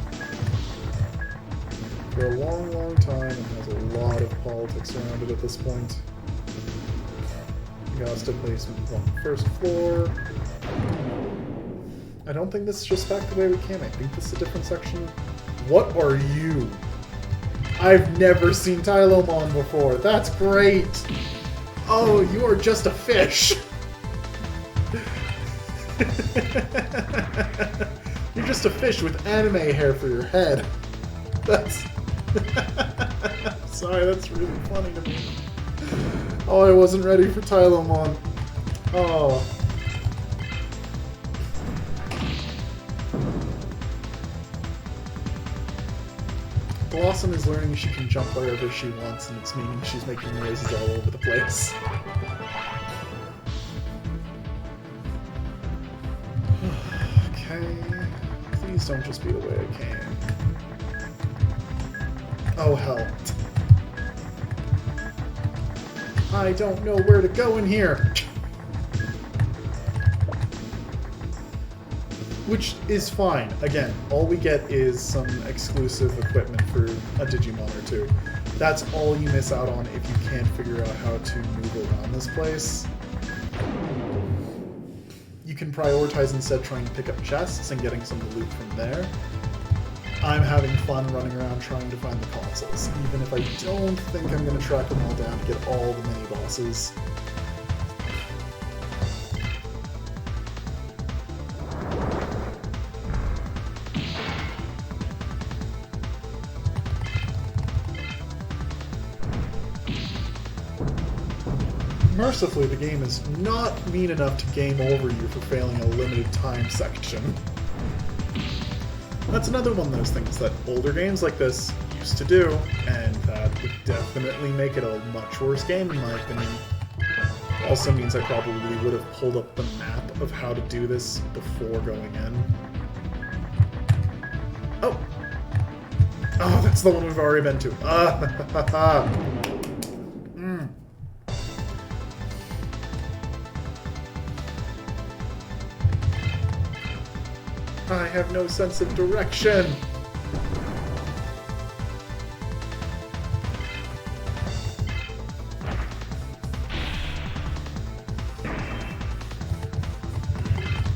for a long, long time and has a lot of politics around it at this point. Augusta basement 1, first floor. I don't think this is just back the way we came. I think this is a different section. What are you? I've never seen Tylomon before. That's great! Oh, you are just a fish! You're just a fish with anime hair for your head. That's... Sorry, that's really funny to me. Oh, I wasn't ready for Tylomon. Oh. Blossom is learning she can jump wherever she wants, and it's meaning she's making noises all over the place. Okay. Please don't just be the way I came. Oh, hell. I don't know where to go in here! Which is fine. Again, all we get is some exclusive equipment for a Digimon or two. That's all you miss out on if you can't figure out how to move around this place. You can prioritize instead trying to pick up chests and getting some loot from there. I'm having fun running around trying to find the consoles, even if I don't think I'm going to track them all down to get all the mini-bosses. Mercifully, the game is not mean enough to game over you for failing a limited time section. That's another one of those things that older games like this used to do, and that would definitely make it a much worse game in my opinion. Also means I probably would have pulled up the map of how to do this before going in. Oh! Oh, that's the one we've already been to. I have no sense of direction.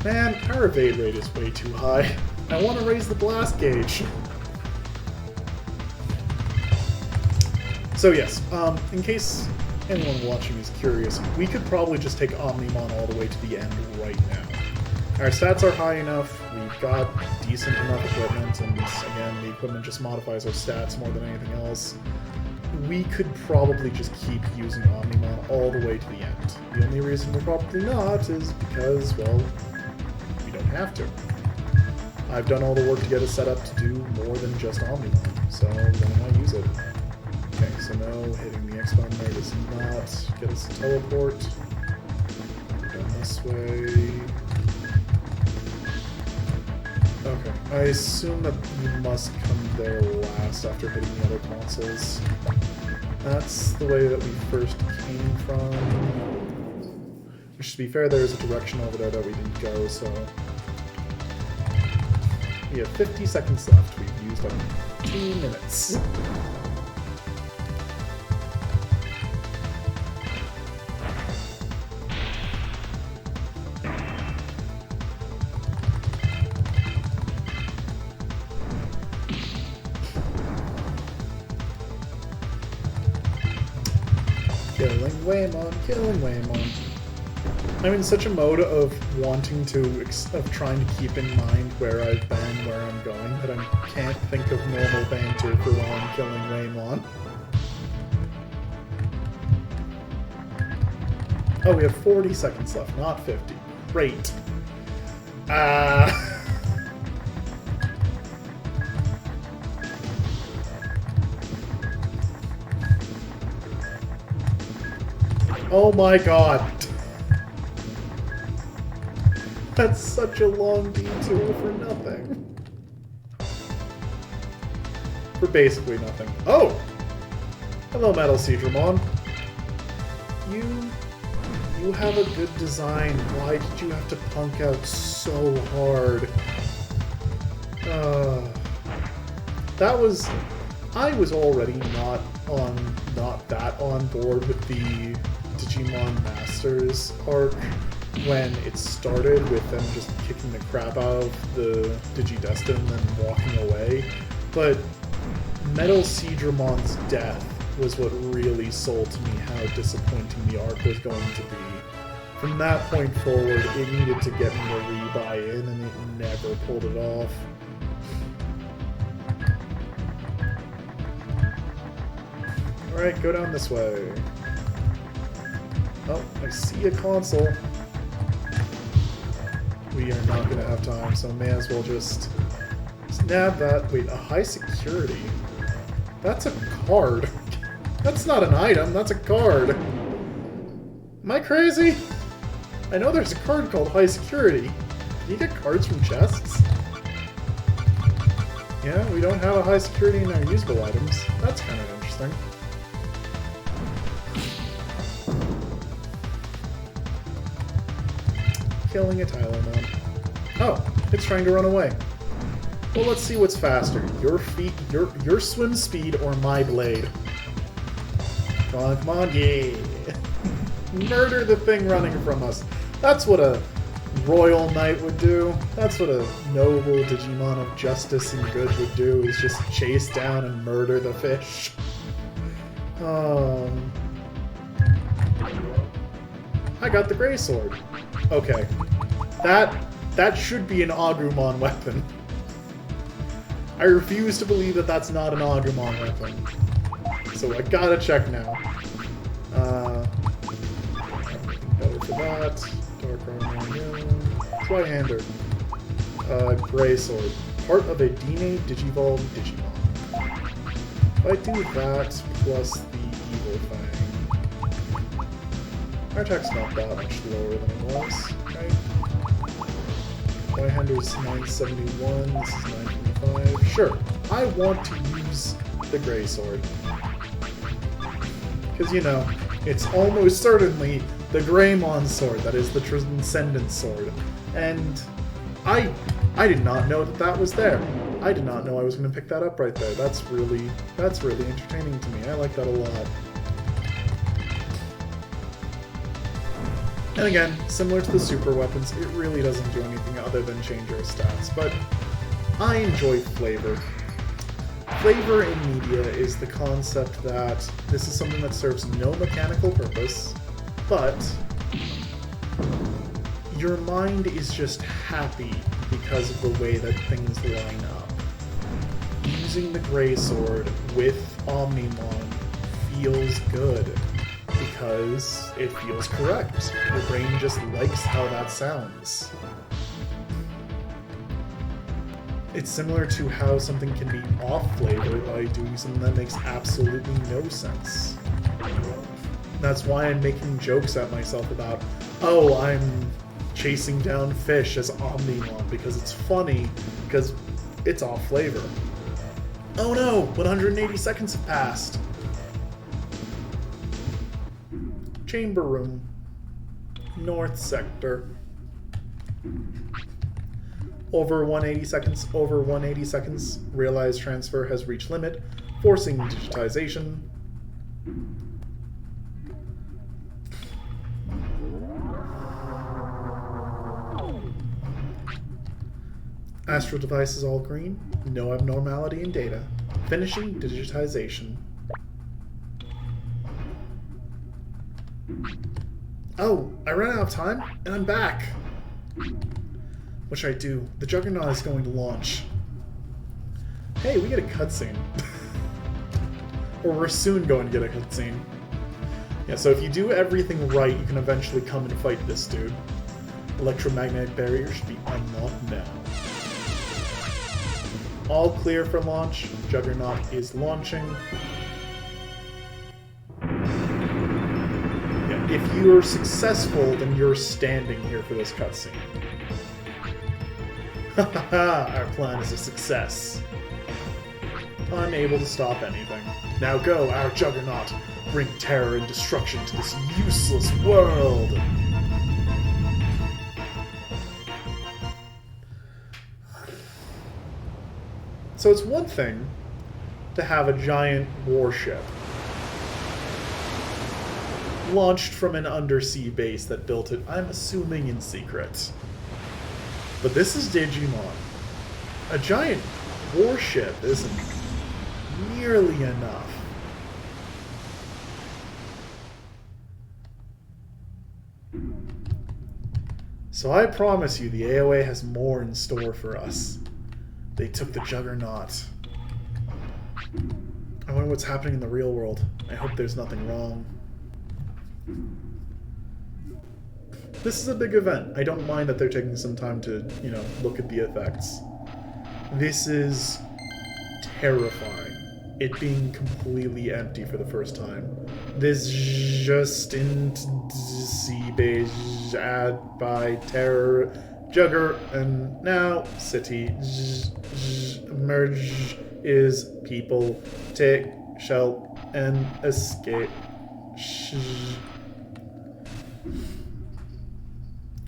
Man, our evade rate is way too high. I want to raise the blast gauge. So yes, in case anyone watching is curious, we could probably just take Omnimon all the way to the end right now. Our stats are high enough, we've got decent enough equipment, and again, the equipment just modifies our stats more than anything else. We could probably just keep using Omnimon all the way to the end. The only reason we're probably not is because, well, we don't have to. I've done all the work to get us set up to do more than just Omnimon, so why not use it? Okay, so no, hitting the X button there does not get us a teleport. Down this way. Okay, I assume that you must come there last after hitting the other consoles. That's the way that we first came from. Which, to be fair, there's a direction over there that we didn't go, so... We have 50 seconds left. We've used up 2 minutes. Killing Waymon, killing Waymon. I'm in such a mode of wanting to, of trying to keep in mind where I've been, where I'm going, that I can't think of normal banter for while I'm killing Waymon. Oh, we have 40 seconds left, not 50. Great. Oh my god! That's such a long detour for nothing. For basically nothing. Oh! Hello, Metal Seedramon. You have a good design. Why did you have to punk out so hard? I was already not that on board with the Digimon Masters arc when it started, with them just kicking the crap out of the Digidestin and then walking away. But Metal Seedramon's death was what really sold to me how disappointing the arc was going to be. From that point forward, it needed to get me to re-buy in, and it never pulled it off. Alright, go down this way. Oh, I see a console. We are not going to have time, so may as well just nab that. Wait, a high security? That's a card. That's not an item, that's a card. Am I crazy? I know there's a card called high security. Can you get cards from chests? Yeah, we don't have a high security in our usable items. That's kind of interesting. Killing a Tylermon. Oh, it's trying to run away. Well, let's see what's faster. Your feet, your swim speed, or my blade. Come on, yeah. Murder the thing running from us. That's what a royal knight would do. That's what a noble Digimon of justice and good would do, is just chase down and murder the fish. I got the Grey Sword. Okay. That should be an Agumon weapon. I refuse to believe that that's not an Agumon weapon. So I gotta check now. Better for that. Dark Armor, no. Twi-hander. Grey Sword. Part of a Dine Digivolve Digimon. If I do that, plus the Evil Fang. Our attack's not that much lower than it was, right? Twi-hander's 971, this is 925. Sure, I want to use the Grey Sword. Because, you know, it's almost certainly the Greymon sword that is the Transcendent Sword. And I did not know that that was there. I did not know I was going to pick that up right there. That's really entertaining to me. I like that a lot. And again, similar to the super weapons, it really doesn't do anything other than change your stats, but I enjoy flavor. Flavor in media is the concept that this is something that serves no mechanical purpose, but your mind is just happy because of the way that things line up. Using the Grey Sword with Omnimon feels good because it feels correct. Your brain just likes how that sounds. It's similar to how something can be off flavor by doing something that makes absolutely no sense. That's why I'm making jokes at myself about, oh, I'm chasing down fish as Omnimon, because it's funny, because it's off flavor. Oh no, 180 seconds have passed. Chamber room. North sector. Over 180 seconds, over 180 seconds. Realize transfer has reached limit, forcing digitization. Astral device is all green. No abnormality in data. Finishing digitization. Oh, I ran out of time, and I'm back. What should I do? The Juggernaut is going to launch. Hey, we get a cutscene. Or we're soon going to get a cutscene. Yeah, so if you do everything right, you can eventually come and fight this dude. Electromagnetic barrier should be unlocked now. All clear for launch. Juggernaut is launching. Yeah, if you are successful, then you're standing here for this cutscene. Hahaha, our plan is a success. Unable to stop anything. Now go, our Juggernaut. Bring terror and destruction to this useless world. So it's one thing to have a giant warship launched from an undersea base that built it, I'm assuming, in secret. But this is Digimon. A giant warship isn't nearly enough. So I promise you the AOA has more in store for us. They took the Juggernaut. I wonder what's happening in the real world. I hope there's nothing wrong. This is a big event. I don't mind that they're taking some time to, look at the effects. This is terrifying. It being completely empty for the first time. This just in sea base ad by terror Jugger and now city merge is people take shelp and escape.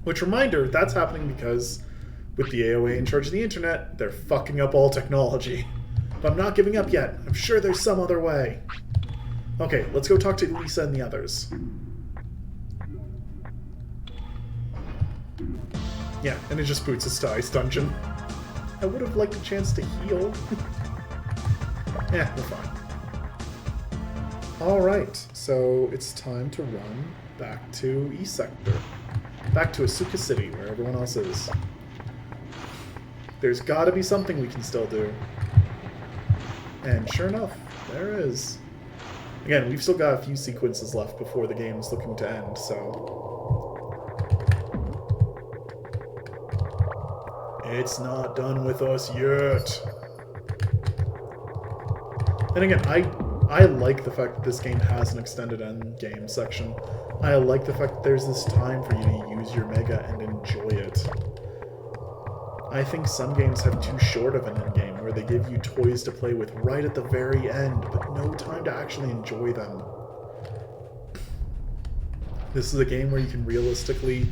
Which reminder, that's happening because with the AOA in charge of the internet, they're fucking up all technology. But I'm not giving up yet. I'm sure there's some other way. Okay, let's go talk to Lisa and the others. Yeah, and it just boots us to Ice Dungeon. I would have liked a chance to heal. Yeah, we're fine. Alright, so it's time to run back to East Sector. Back to Asuka City, where everyone else is. There's gotta be something we can still do. And sure enough, there is. Again, we've still got a few sequences left before the game's looking to end, so... It's not done with us yet. And again, I like the fact that this game has an extended end game section. I like the fact that there's this time for you to use your Mega and enjoy it. I think some games have too short of an end game, where they give you toys to play with right at the very end, but no time to actually enjoy them. This is a game where you can realistically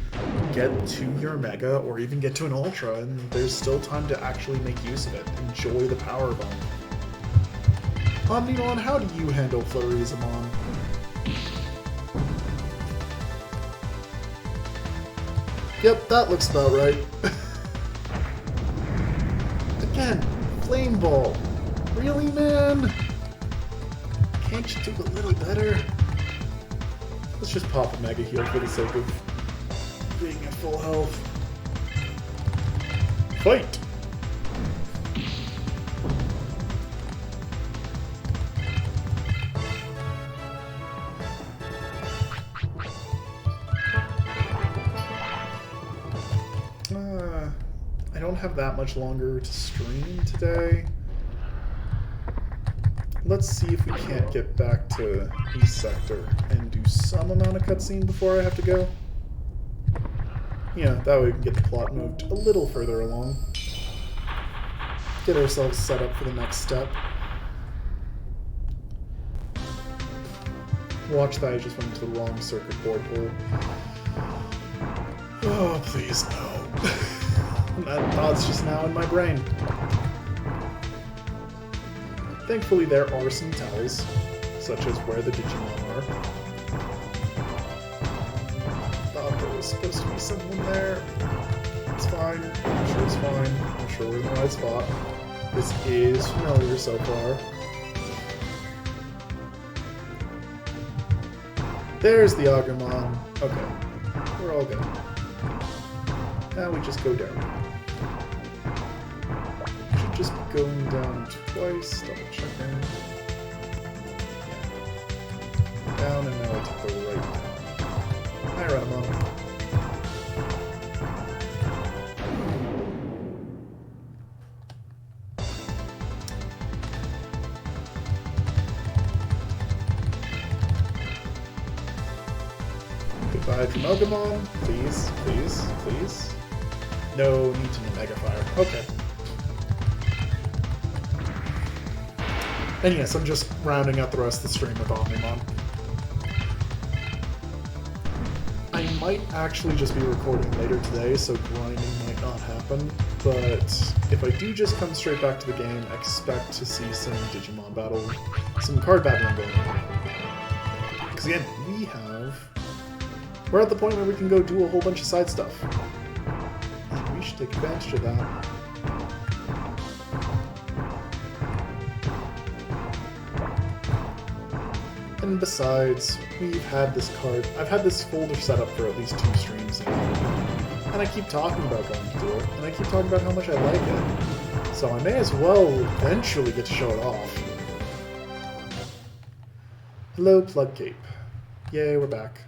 get to your Mega, or even get to an Ultra, and there's still time to actually make use of it. Enjoy the power bump. Omnimon, how do you handle Flurries, Amon? Yep, that looks about right. Again, Flame Ball. Really, man? Can't you do a little better? Let's just pop a Mega Heal for the sake of being at full health. Fight! I don't have that much longer to stream today. Let's see if we can't get back to East Sector and do some amount of cutscene before I have to go. Yeah, that way we can get the plot moved a little further along. Get ourselves set up for the next step. Watch that, I just went into the wrong circuit board hole. Oh, please no. That thought's just now in my brain. Thankfully, there are some tells, such as where the Digimon are. Thought there was supposed to be someone there. It's fine. I'm sure it's fine. I'm sure we're in the right spot. This is familiar so far. There's the Agumon. Okay. We're all good. Now we just go down. Should just be going down twice. Double checking. Yeah. Down, and now I took the right down. Hi, Renamon. Goodbye from Omnimon. Please, please, please. No need to Mega Fire. Okay. And yes, I'm just rounding out the rest of the stream with Omnimon. I might actually just be recording later today, so grinding might not happen. But if I do just come straight back to the game, expect to see some Digimon battle, some card battling going on. Because again, we're at the point where we can go do a whole bunch of side stuff. And we should take advantage of that. And besides, I've had this folder set up for at least 2 streams now. And I keep talking about going to do it, and I keep talking about how much I like it. So I may as well eventually get to show it off. Hello, Plug Cape. Yay, we're back.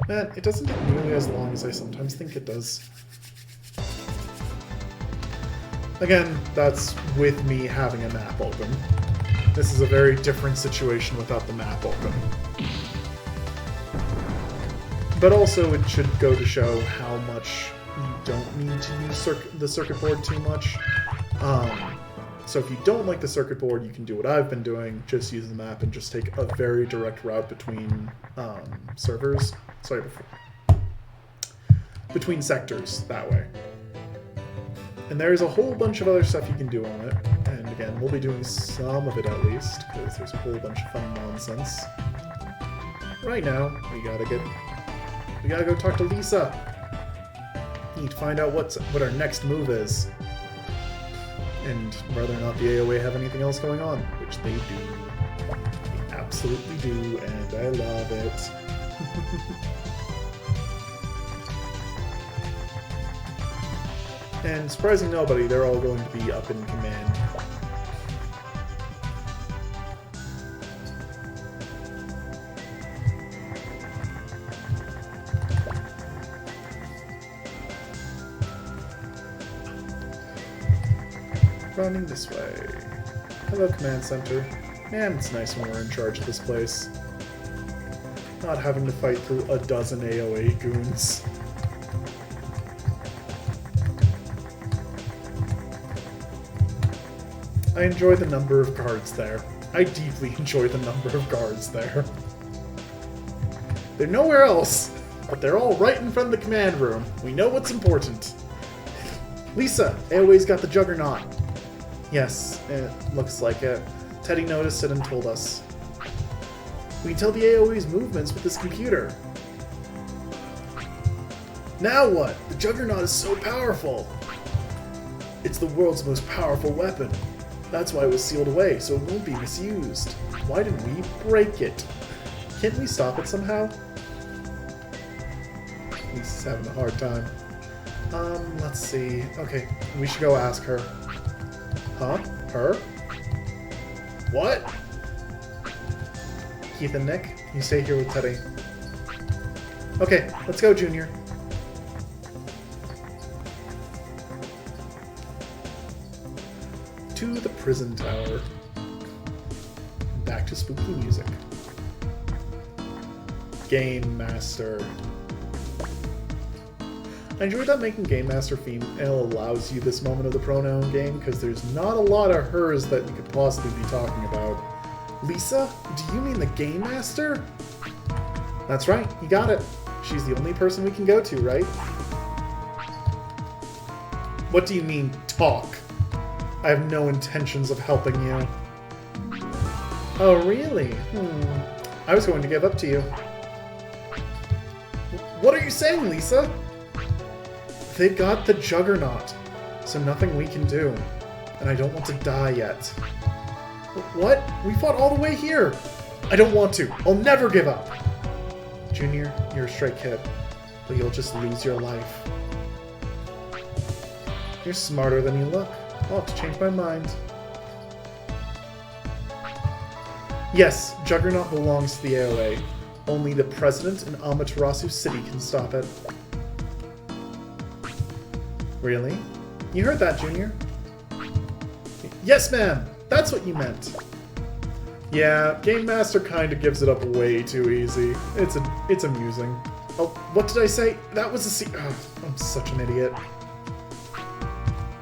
Man, it doesn't take nearly as long as I sometimes think it does. Again, that's with me having a map open. This is a very different situation without the map open. But also, it should go to show how much you don't need to use the circuit board too much. So if you don't like the circuit board, you can do what I've been doing, just use the map and just take a very direct route between servers. Sorry, between sectors, that way. And there's a whole bunch of other stuff you can do on it. And again, we'll be doing some of it at least, because there's a whole bunch of fun nonsense. Right now, we gotta go talk to Lisa. Need to find out what our next move is. And whether or not the AOA have anything else going on, which they do. They absolutely do, and I love it. And surprising nobody, they're all going to be up in command. Running this way. Hello, Command Center. Man, it's nice when we're in charge of this place. Not having to fight through a dozen AOA goons. I enjoy the number of guards there. I deeply enjoy the number of guards there. They're nowhere else, but they're all right in front of the command room. We know what's important. Lisa, AOA's got the Juggernaut. Yes, it looks like it. Teddy noticed it and told us. We can tell the AOE's movements with this computer. Now what? The Juggernaut is so powerful! It's the world's most powerful weapon. That's why it was sealed away, so it won't be misused. Why didn't we break it? Can't we stop it somehow? He's having a hard time. Let's see. Okay, we should go ask her. Huh? Her? What? Keith and Nick, you stay here with Teddy. Okay, let's go, Junior. To the prison tower. Back to spooky music. Game Master. I enjoyed that making Game Master female allows you this moment of the pronoun game, because there's not a lot of hers that you could possibly be talking about. Lisa? Do you mean the Game Master? That's right, you got it. She's the only person we can go to, right? What do you mean, talk? I have no intentions of helping you. Oh, really? I was going to give up to you. What are you saying, Lisa? They got the Juggernaut, so nothing we can do. And I don't want to die yet. What? We fought all the way here! I don't want to. I'll never give up! Junior, you're a stray kid, but you'll just lose your life. You're smarter than you look. I'll have to change my mind. Yes, Juggernaut belongs to the AOA. Only the President in Amaterasu City can stop it. Really? You heard that, Junior? Yes, ma'am! That's what you meant! Yeah, Game Master kinda gives it up way too easy. It's amusing. Oh, what did I say? That was a I'm such an idiot.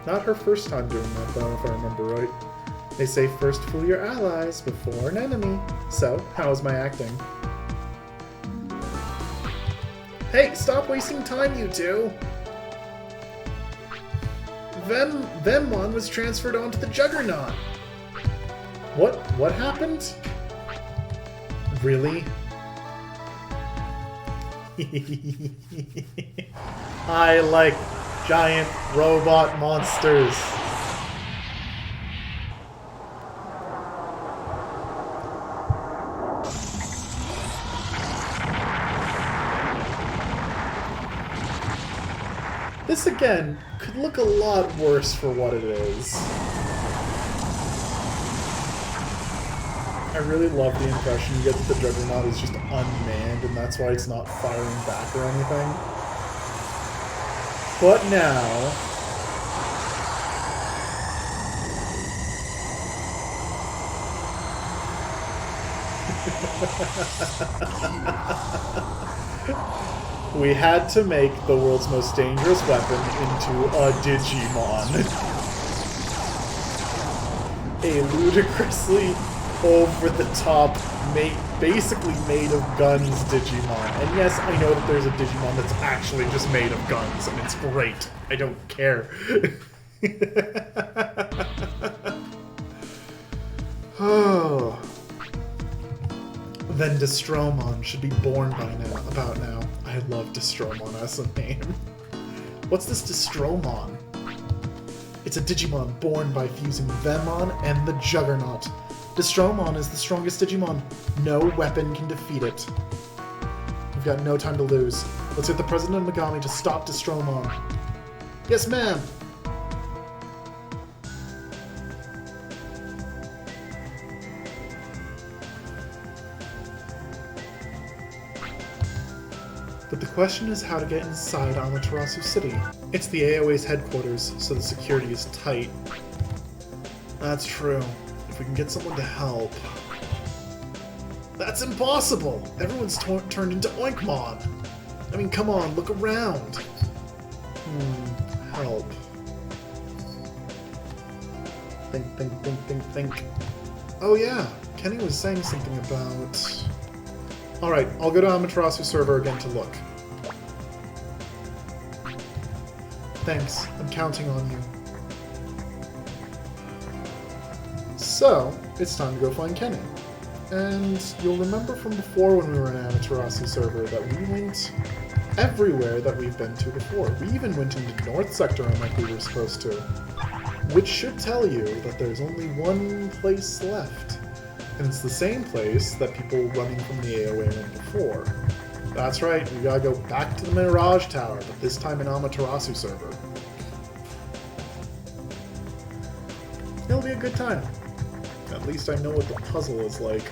Not her first time doing that, though, if I remember right. They say first fool your allies before an enemy. So, how is my acting? Hey, stop wasting time, you two! Vemmon was transferred onto the Juggernaut. What happened? Really? I like giant robot monsters. This, again, could look a lot worse for what it is. I really love the impression you get that the Juggernaut is just unmanned, and that's why it's not firing back or anything. But now... we had to make the world's most dangerous weapon into a Digimon. A ludicrously over-the-top, basically made of guns Digimon. And yes, I know that there's a Digimon that's actually just made of guns, and it's great. I don't care. Oh. Then Destromon should be born by now. About now. I love Destromon as a name. What's this Destromon? It's a Digimon born by fusing Vemmon and the Juggernaut. Destromon is the strongest Digimon. No weapon can defeat it. We've got no time to lose. Let's get the President of Megami to stop Destromon. Yes, ma'am! But the question is how to get inside Amaterasu City. It's the AOA's headquarters, so the security is tight. That's true. If we can get someone to help... That's impossible! Everyone's turned into Oinkmon! I mean, come on, look around! Help. Think. Oh yeah, Kenny was saying something about... Alright, I'll go to Amaterasu server again to look. Thanks, I'm counting on you. So, it's time to go find Kenny. And you'll remember from before when we were in Amaterasu server that we went everywhere that we've been to before. We even went into North Sector unlike we were supposed to. Which should tell you that there's only one place left. And it's the same place that people running from the AOA went before. That's right, we gotta go back to the Mirage Tower, but this time in Amaterasu server. It'll be a good time. At least I know what the puzzle is like.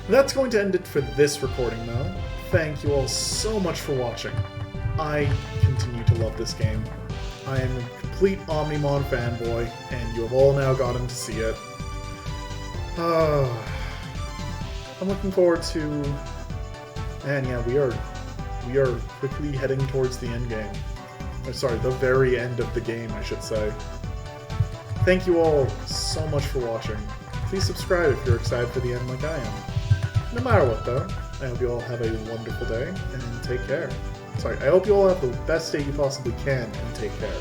That's going to end it for this recording, though. Thank you all so much for watching. I continue to love this game. I am a complete Omnimon fanboy, and you have all now gotten to see it. I'm looking forward to... Man, yeah, we are quickly heading towards the end game. Or, sorry, the very end of the game, I should say. Thank you all so much for watching. Please subscribe if you're excited for the end like I am. No matter what, though, I hope you all have a wonderful day, and take care. Sorry, I hope you all have the best day you possibly can, and take care.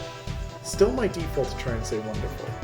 Still my default to try and say wonderful.